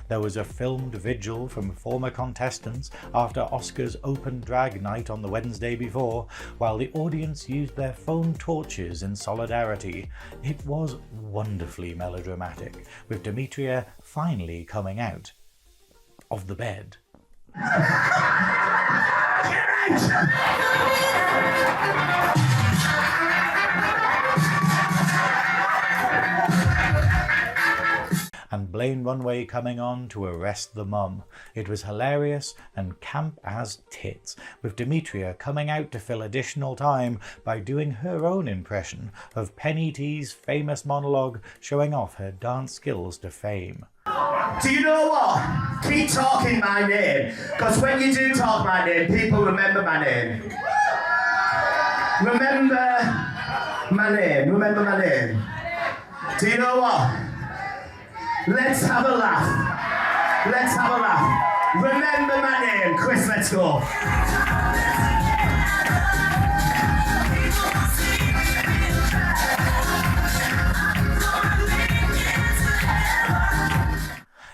There was a filmed vigil from former contestants after Oscar's open drag night on the Wednesday before, while the audience used their phone torches in solidarity. It was wonderfully melodramatic, with Demetria finally coming out of the bed. And Blaine Runway coming on to arrest the mum. It was hilarious and camp as tits, with Demetria coming out to fill additional time by doing her own impression of Penny T's famous monologue, showing off her dance skills to fame. Do you know what? Keep talking my name, because when you do talk my name, people remember my name. Remember my name, remember my name. Do you know what? Let's have a laugh. Let's have a laugh. Remember my name. Chris, let's go.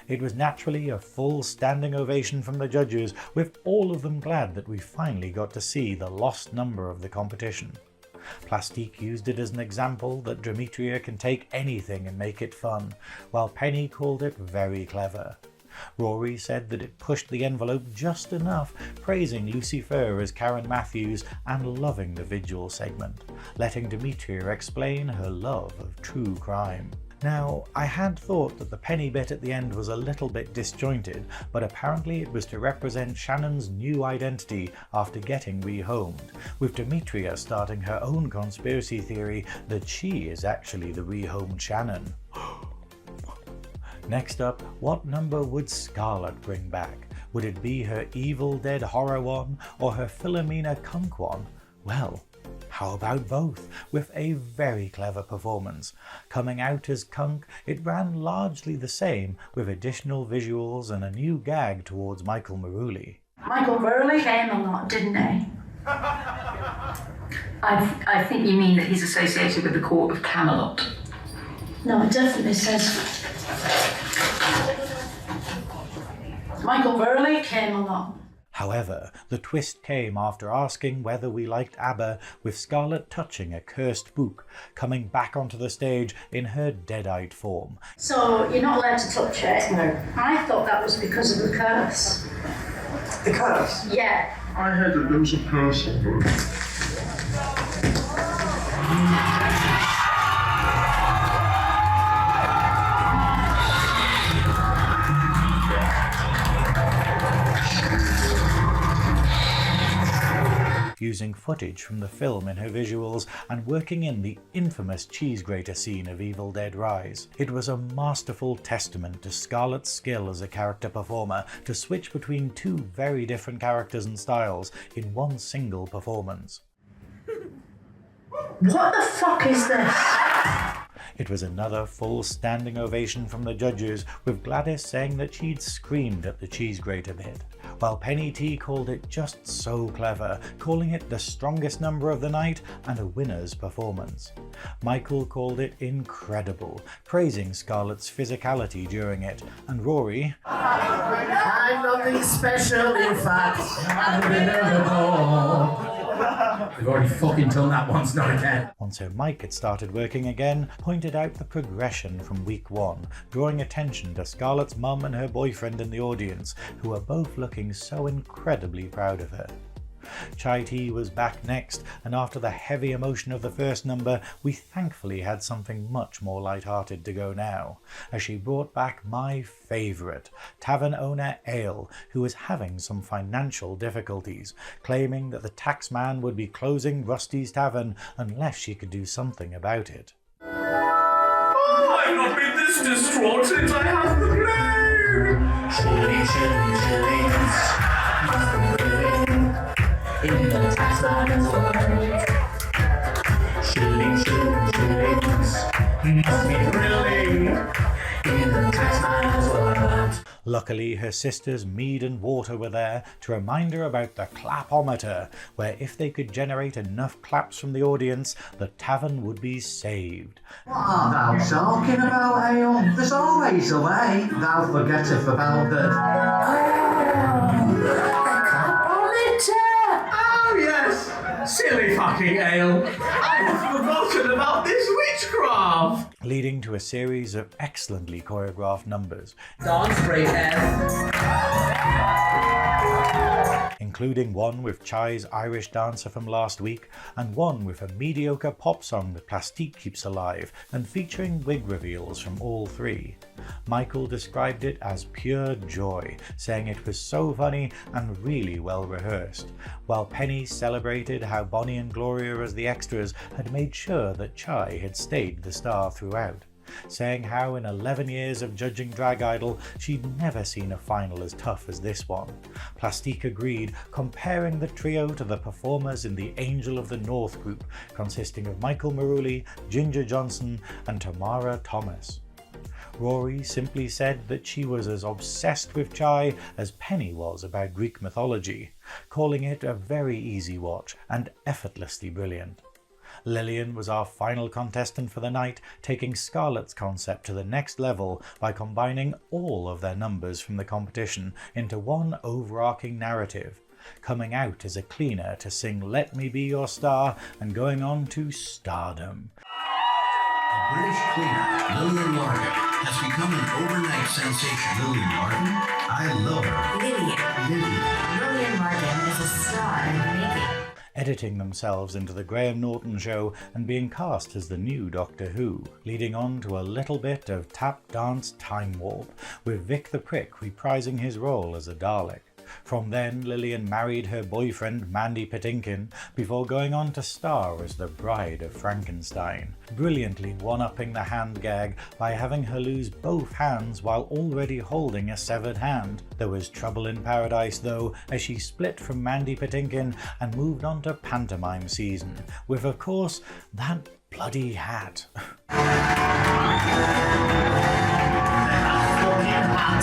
It was naturally a full standing ovation from the judges, with all of them glad that we finally got to see the lost number of the competition. Plastique used it as an example that Demetria can take anything and make it fun, while Penny called it very clever. Rory said that it pushed the envelope just enough, praising Lucy Phurr as Karen Matthews and loving the Vigil segment, letting Demetria explain her love of true crime. Now, I had thought that the penny bit at the end was a little bit disjointed, but apparently it was to represent Shannon's new identity after getting rehomed, with Demetria starting her own conspiracy theory that she is actually the rehomed Shannon. Next up, what number would Sxarlett bring back? Would it be her Evil Dead horror one, or her Philomena Kunk one? Well, how about both, with a very clever performance. Coming out as Kunk, it ran largely the same, with additional visuals and a new gag towards Michael Marouli. Michael Marouli came a lot, didn't he? I think you mean that he's associated with the court of Camelot. No, it definitely says Michael Marouli came a lot. However, the twist came after asking whether we liked ABBA, with Sxarlett touching a cursed book, coming back onto the stage in her deadite form. So you're not allowed to touch it? No. I thought that was because of the curse. The curse? Yeah. I heard that there was a curse on them. Using footage from the film in her visuals and working in the infamous cheese grater scene of Evil Dead Rise. It was a masterful testament to Sxarlett's skill as a character performer to switch between two very different characters and styles in one single performance. What the fuck is this? It was another full standing ovation from the judges, with Gladys saying that she'd screamed at the cheese grater bit, while Penny T called it just so clever, calling it the strongest number of the night and a winner's performance. Michael called it incredible, praising Sxarlett's physicality during it, and Rory, I'm nothing special, in fact. We've already fucking done that once, not again. Once her mic had started working again, pointed out the progression from week one, drawing attention to Sxarlett's mum and her boyfriend in the audience, who were both looking so incredibly proud of her. Chai Tea was back next, and after the heavy emotion of the first number, we thankfully had something much more light-hearted to go now, as she brought back my favourite, tavern owner Ale, who was having some financial difficulties, claiming that the taxman would be closing Rusty's Tavern unless she could do something about it. Oh, I've not been this distraught since I have the plague! In the taxman's world, shillings, must be thrilling. In the taxman's world. Luckily, her sisters Mead and Water were there to remind her about the clapometer, where if they could generate enough claps from the audience, the tavern would be saved. What art thou talking about, Ale? There's always a way. Thou forgetteth about the... Oh yes! Silly fucking Ale! I have forgotten about this witchcraft! Leading to a series of excellently choreographed numbers. Dance break including one with Chai's Irish dancer from last week, and one with a mediocre pop song that Plastique keeps alive, and featuring wig reveals from all three. Michael described it as pure joy, saying it was so funny and really well rehearsed, while Penny celebrated how Bonnie and Gloria as the extras had made sure that Chai had stayed the star throughout, saying how in 11 years of judging Drag Idol, she'd never seen a final as tough as this one. Plastique agreed, comparing the trio to the performers in the Angel of the North group, consisting of Michael Marouli, Ginger Johnson, and Tamara Thomas. Rory simply said that she was as obsessed with Chai as Penny was about Greek mythology, calling it a very easy watch and effortlessly brilliant. Lillian was our final contestant for the night, taking Sxarlett's concept to the next level by combining all of their numbers from the competition into one overarching narrative, coming out as a cleaner to sing Let Me Be Your Star and going on to stardom. A British cleaner, Lillian Larkin, has become an overnight sensation. Lillian Larkin, I love her. Lillian Larkin is a star in the making. Editing themselves into the Graham Norton show and being cast as the new Doctor Who, leading on to a little bit of tap dance time warp, with Vic the Prick reprising his role as a Dalek. From then, Lillian married her boyfriend Mandy Patinkin before going on to star as the Bride of Frankenstein, brilliantly one-upping the hand gag by having her lose both hands while already holding a severed hand. There was trouble in paradise though, as she split from Mandy Patinkin and moved on to pantomime season, with of course that bloody hat.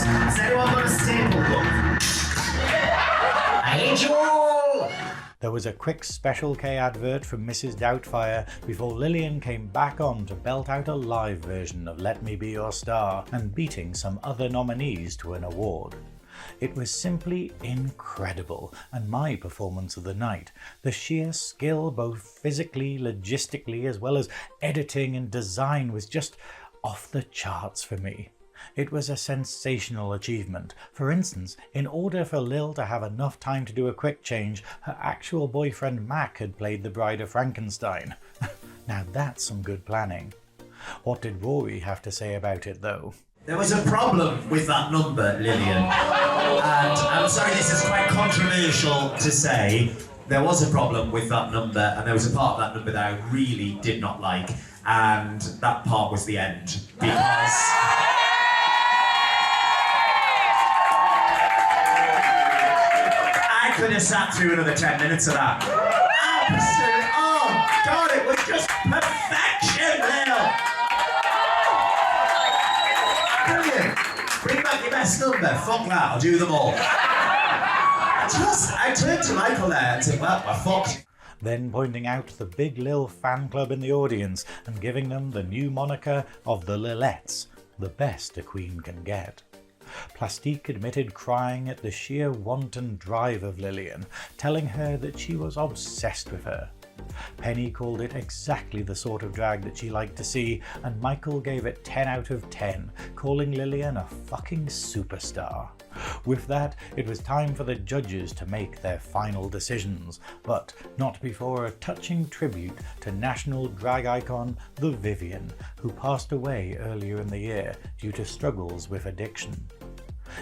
Has anyone got a staple gun? I hate you all! There was a quick Special K advert from Mrs. Doubtfire before Lillian came back on to belt out a live version of Let Me Be Your Star and beating some other nominees to an award. It was simply incredible, and my performance of the night, the sheer skill both physically, logistically, as well as editing and design was just off the charts for me. It was a sensational achievement. For instance, in order for Lil to have enough time to do a quick change, her actual boyfriend Mac had played the Bride of Frankenstein. Now that's some good planning. What did Rory have to say about it though? There was a problem with that number, Lillian. And I'm sorry this is quite controversial to say. There was a problem with that number, and there was a part of that number that I really did not like. And that part was the end. Because I could have sat through another 10 minutes of that. Absolutely. Oh, God, it was just perfection, Lil. Brilliant. Bring back your best number. Fuck that, I'll do them all. I turned to Michael there and said, well, I fucked. Then pointing out the Big Lil fan club in the audience and giving them the new moniker of the Lilettes, the best a queen can get. Plastique admitted crying at the sheer wanton drive of Lillian, telling her that she was obsessed with her. Penny called it exactly the sort of drag that she liked to see, and Michael gave it 10 out of 10, calling Lillian a fucking superstar. With that, it was time for the judges to make their final decisions, but not before a touching tribute to national drag icon the Vivienne, who passed away earlier in the year due to struggles with addiction.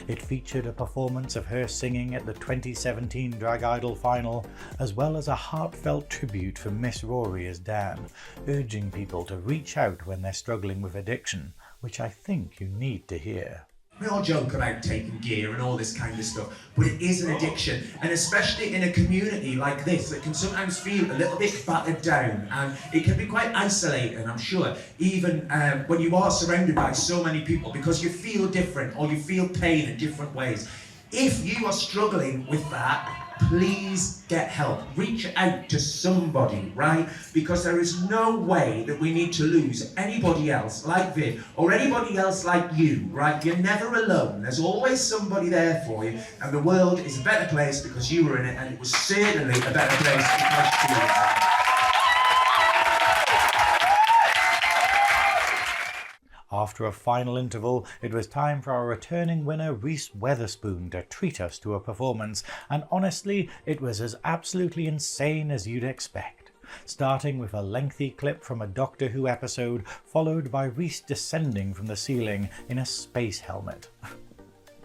It featured a performance of her singing at the 2017 Drag Idol final, as well as a heartfelt tribute from Miss Rory as Dan, urging people to reach out when they're struggling with addiction, which I think you need to hear. We all joke about taking gear and all this kind of stuff, but it is an addiction, and especially in a community like this that can sometimes feel a little bit battered down, and it can be quite isolating, I'm sure, even when you are surrounded by so many people, because you feel different or you feel pain in different ways. If you are struggling with that, please get help. Reach out to somebody, right? Because there is no way that we need to lose anybody else like Viv or anybody else like you, right? You're never alone. There's always somebody there for you, and the world is a better place because you were in it, and it was certainly a better place because you were in it. After a final interval, it was time for our returning winner Reese Wetherspoon to treat us to a performance, and honestly, it was as absolutely insane as you'd expect. Starting with a lengthy clip from a Doctor Who episode, followed by Reese descending from the ceiling in a space helmet.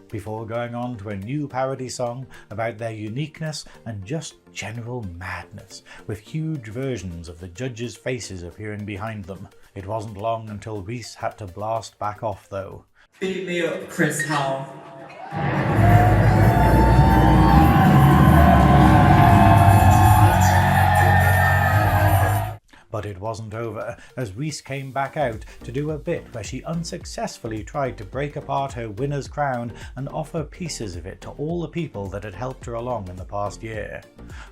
Before going on to a new parody song about their uniqueness and just general madness, with huge versions of the judges' faces appearing behind them. It wasn't long until Reese had to blast back off though. Beat me up, Chris Howell. But it wasn't over, as Reese came back out to do a bit where she unsuccessfully tried to break apart her winner's crown and offer pieces of it to all the people that had helped her along in the past year.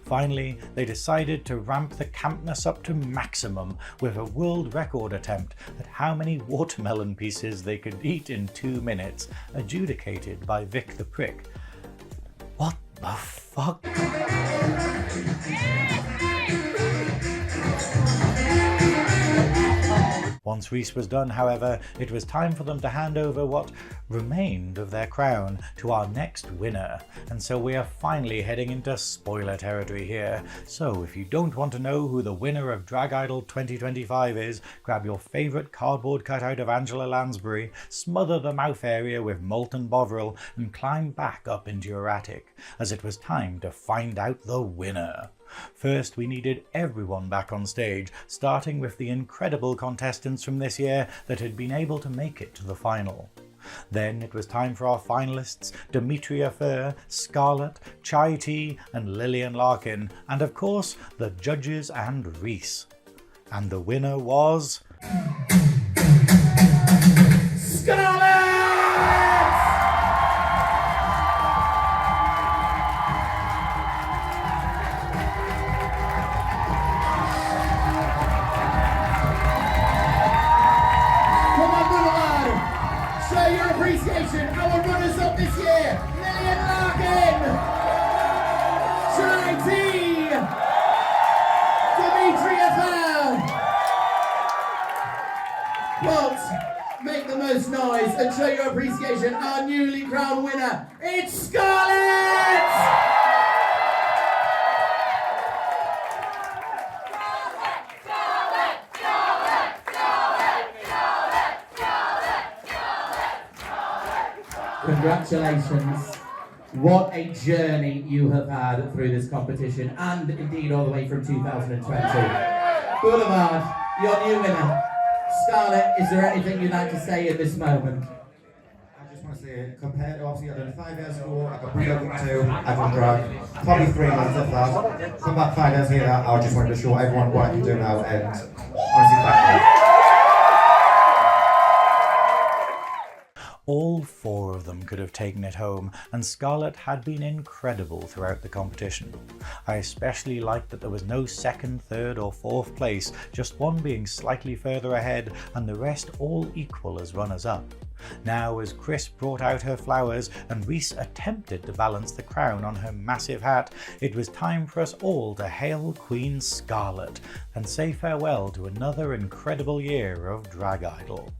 Finally, they decided to ramp the campness up to maximum with a world record attempt at how many watermelon pieces they could eat in 2 minutes, adjudicated by Vic the Prick. What the fuck? Once Reese was done, however, it was time for them to hand over what remained of their crown to our next winner, and so we are finally heading into spoiler territory here. So if you don't want to know who the winner of Drag Idol 2025 is, grab your favourite cardboard cutout of Angela Lansbury, smother the mouth area with molten Bovril, and climb back up into your attic, as it was time to find out the winner. First, we needed everyone back on stage, starting with the incredible contestants from this year that had been able to make it to the final. Then it was time for our finalists, Demetria Phurr, Sxarlett, Chai Tea and Lillian Larkin, and of course the judges and Reese. And the winner was... Sxarlett! Show your appreciation. Our runners-up this year, Lillian Larkin, Chai Tea, Demetria Phurr. But make the most noise and show your appreciation. Our newly crowned winner, it's Sxarlett! Congratulations. What a journey you have had through this competition, and indeed all the way from 2020. Boulevard, your new winner. Sxarlett, is there anything you'd like to say in this moment? I just want to say, compared to obviously I've done 5 years ago, I got pre-up to, I've done drag, probably 3 months of that. Come back 5 years later, I just wanted to show everyone what I can do now, and honestly, thank you. All 4 of them could have taken it home, and Sxarlett had been incredible throughout the competition. I especially liked that there was no 2nd, 3rd or 4th place, just one being slightly further ahead and the rest all equal as runners-up. Now, as Chris brought out her flowers and Reese attempted to balance the crown on her massive hat, it was time for us all to hail Queen Sxarlett and say farewell to another incredible year of Drag Idol.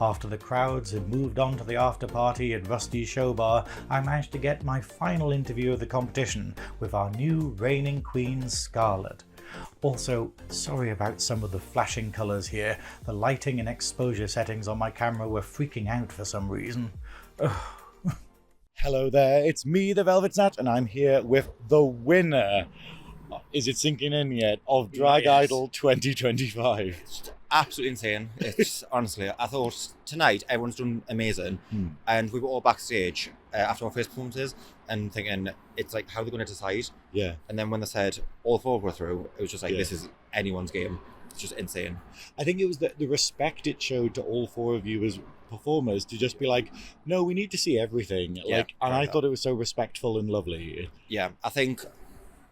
After the crowds had moved on to the after party at Rusty's Show Bar, I managed to get my final interview of the competition with our new reigning queen, Sxarlett. Also, sorry about some of the flashing colours here. The lighting and exposure settings on my camera were freaking out for some reason. Hello there, it's me, the Velvet Snatch, and I'm here with the winner. Is it sinking in yet? Of Drag Idol 2025. Absolutely insane. It's honestly, I thought tonight everyone's done amazing, and we were all backstage after our first performances and thinking, it's like, how are they going to decide? Yeah. And then when they said all 4 were through, it was just like, this is anyone's game. It's just insane. I think it was the respect it showed to all 4 of you as performers to just be like, no, we need to see everything. Yeah, and I thought it was so respectful and lovely. Yeah, I think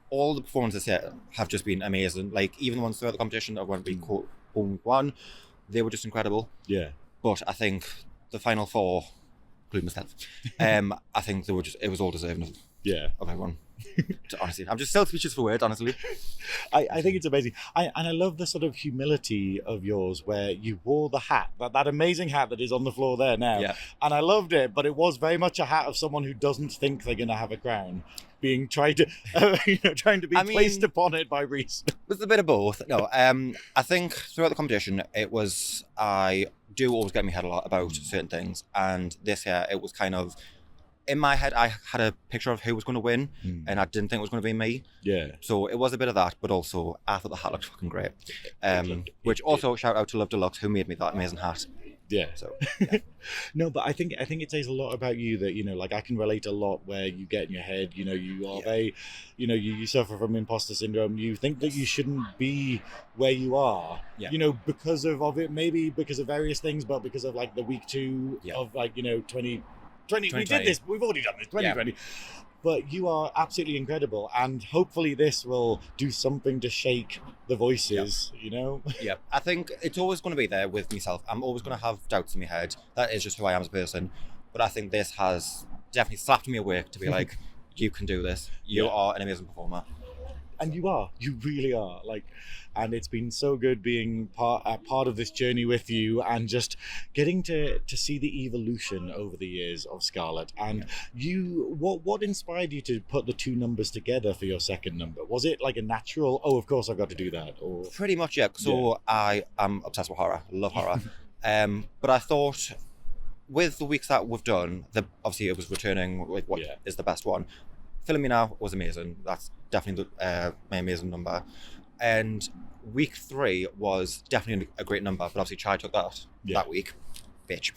all the performances here have just been amazing. Like, even the ones throughout the competition that weren't being caught home one, they were just incredible. Yeah. But I think the final 4, including myself, I think they were just, it was all deserving of everyone. Honestly, I'm just still speechless for words, honestly. I think it's amazing. And I love the sort of humility of yours where you wore the hat, that amazing hat that is on the floor there now. Yeah. And I loved it, but it was very much a hat of someone who doesn't think they're going to have a crown, being trying to be placed upon it by Reese. It was a bit of both. No, I think throughout the competition, I do always get in my head a lot about certain things, and this year it was kind of, in my head, I had a picture of who was going to win, and I didn't think it was going to be me. Yeah. So it was a bit of that, but also I thought the hat looked fucking great. Which also shout out to Love Deluxe, who made me that amazing hat. Yeah. So yeah. No, but I think it says a lot about you that, like, I can relate a lot where you get in your head, you are very, you suffer from imposter syndrome. You think that you shouldn't be where you are, because of it, maybe because of various things, but because of like the week 2 of 2020, we did this, we've already done this, 2020. Yeah. But you are absolutely incredible, and hopefully this will do something to shake the voices, Yeah, I think it's always going to be there with myself. I'm always going to have doubts in my head. That is just who I am as a person. But I think this has definitely slapped me awake to be like, you can do this. You are an amazing performer. And you really are, like, and it's been so good being part of this journey with you, and just getting to see the evolution over the years of Sxarlett. And what inspired you to put the two numbers together for your second number? Was it like a natural, oh, of course I've got to do that? Or pretty much, yeah. So I am obsessed with horror, love horror. But I thought, with the weeks that we've done, obviously it was returning like what is the best one. Filling Me Now was amazing. That's definitely my amazing number. And week 3 was definitely a great number, but obviously Chai took that week. Bitch.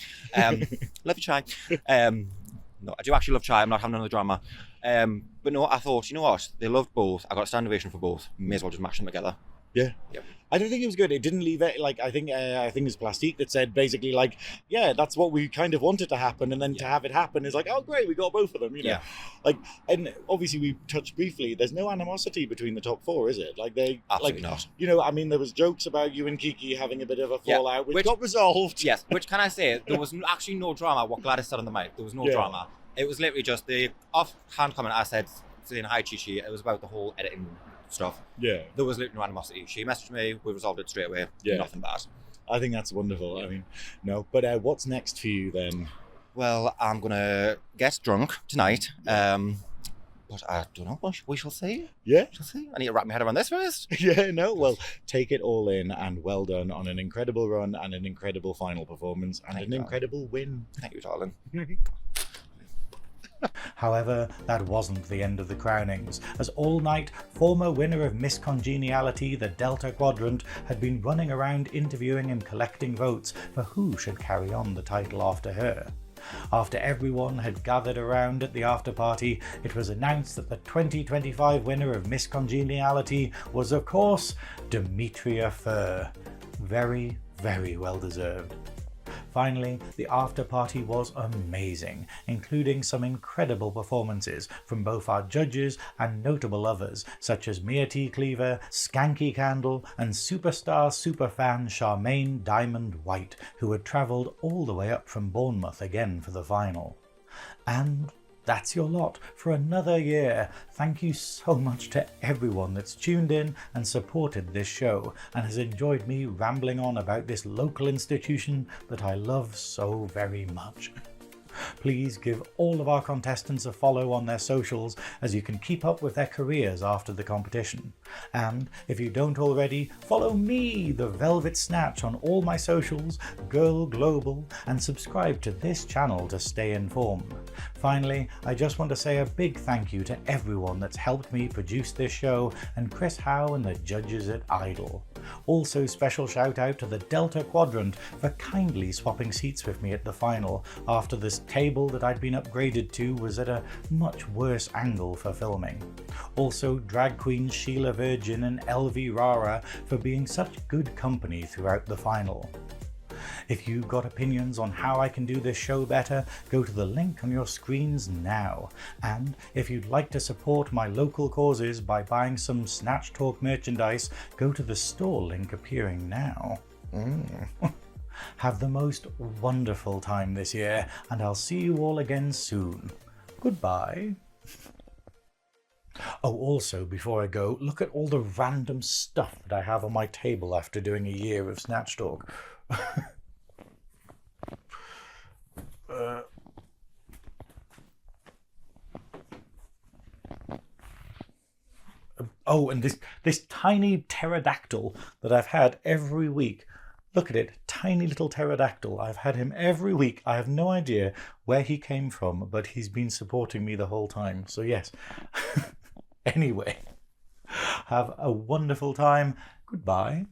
Love you, Chai. No, I do actually love Chai. I'm not having another drama. But no, I thought, you know what? They loved both. I got a standing ovation for both. May as well just mash them together. Yeah. Yep. I don't think it was good. It didn't leave it like, I think it was Plastique that said basically like, yeah, that's what we kind of wanted to happen, and then to have it happen is like, oh great, we got both of them, you know. Yeah. Like, and obviously we touched briefly, there's no animosity between the top 4, is it? Like they absolutely not. You know, I mean, there was jokes about you and Kiki having a bit of a fallout, which got resolved. Yes, which can I say, there was actually no drama. What Gladys said on the mic, there was no drama. It was literally just the offhand comment I said saying hi Chi-Chi. It was about the whole editing stuff. Yeah. There was literally no animosity. She messaged me, we resolved it straight away. Yeah. Nothing bad. I think that's wonderful. I mean, no. But what's next for you then? Well, I'm going to get drunk tonight. But I don't know. We shall see. Yeah. We shall see. I need to wrap my head around this first. Yeah, no. Well, take it all in, and well done on an incredible run and an incredible final performance and an incredible win. Thank you, darling. However, that wasn't the end of the crownings, as all night, former winner of Miss Congeniality, the Delta Quadrant, had been running around interviewing and collecting votes for who should carry on the title after her. After everyone had gathered around at the after party, it was announced that the 2025 winner of Miss Congeniality was, of course, Demetria Phurr. Very, very well deserved. Finally, the after party was amazing, including some incredible performances from both our judges and notable others such as Mia T. Cleaver, Skanky Candle, and superstar superfan Charmaine Diamond White, who had travelled all the way up from Bournemouth again for the final. And that's your lot for another year. Thank you so much to everyone that's tuned in and supported this show and has enjoyed me rambling on about this local institution that I love so very much. Please give all of our contestants a follow on their socials, as you can keep up with their careers after the competition. And if you don't already, follow me, the Velvet Snatch, on all my socials, Girl Global, and subscribe to this channel to stay informed. Finally, I just want to say a big thank you to everyone that's helped me produce this show, and Chris Howe and the judges at Idol. Also, special shout out to the Delta Quadrant for kindly swapping seats with me at the final after this table that I'd been upgraded to was at a much worse angle for filming. Also, drag queens Sheila Virgin and LV Rara for being such good company throughout the final. If you've got opinions on how I can do this show better, go to the link on your screens now. And if you'd like to support my local causes by buying some Snatch Talk merchandise, go to the store link appearing now. Have the most wonderful time this year, and I'll see you all again soon. Goodbye. Oh, also, before I go, look at all the random stuff that I have on my table after doing a year of Snatch Talk. Oh, and this tiny pterodactyl that I've had every week. Look at it, tiny little pterodactyl. I've had him every week. I have no idea where he came from, but he's been supporting me the whole time. So yes. Anyway, have a wonderful time. Goodbye.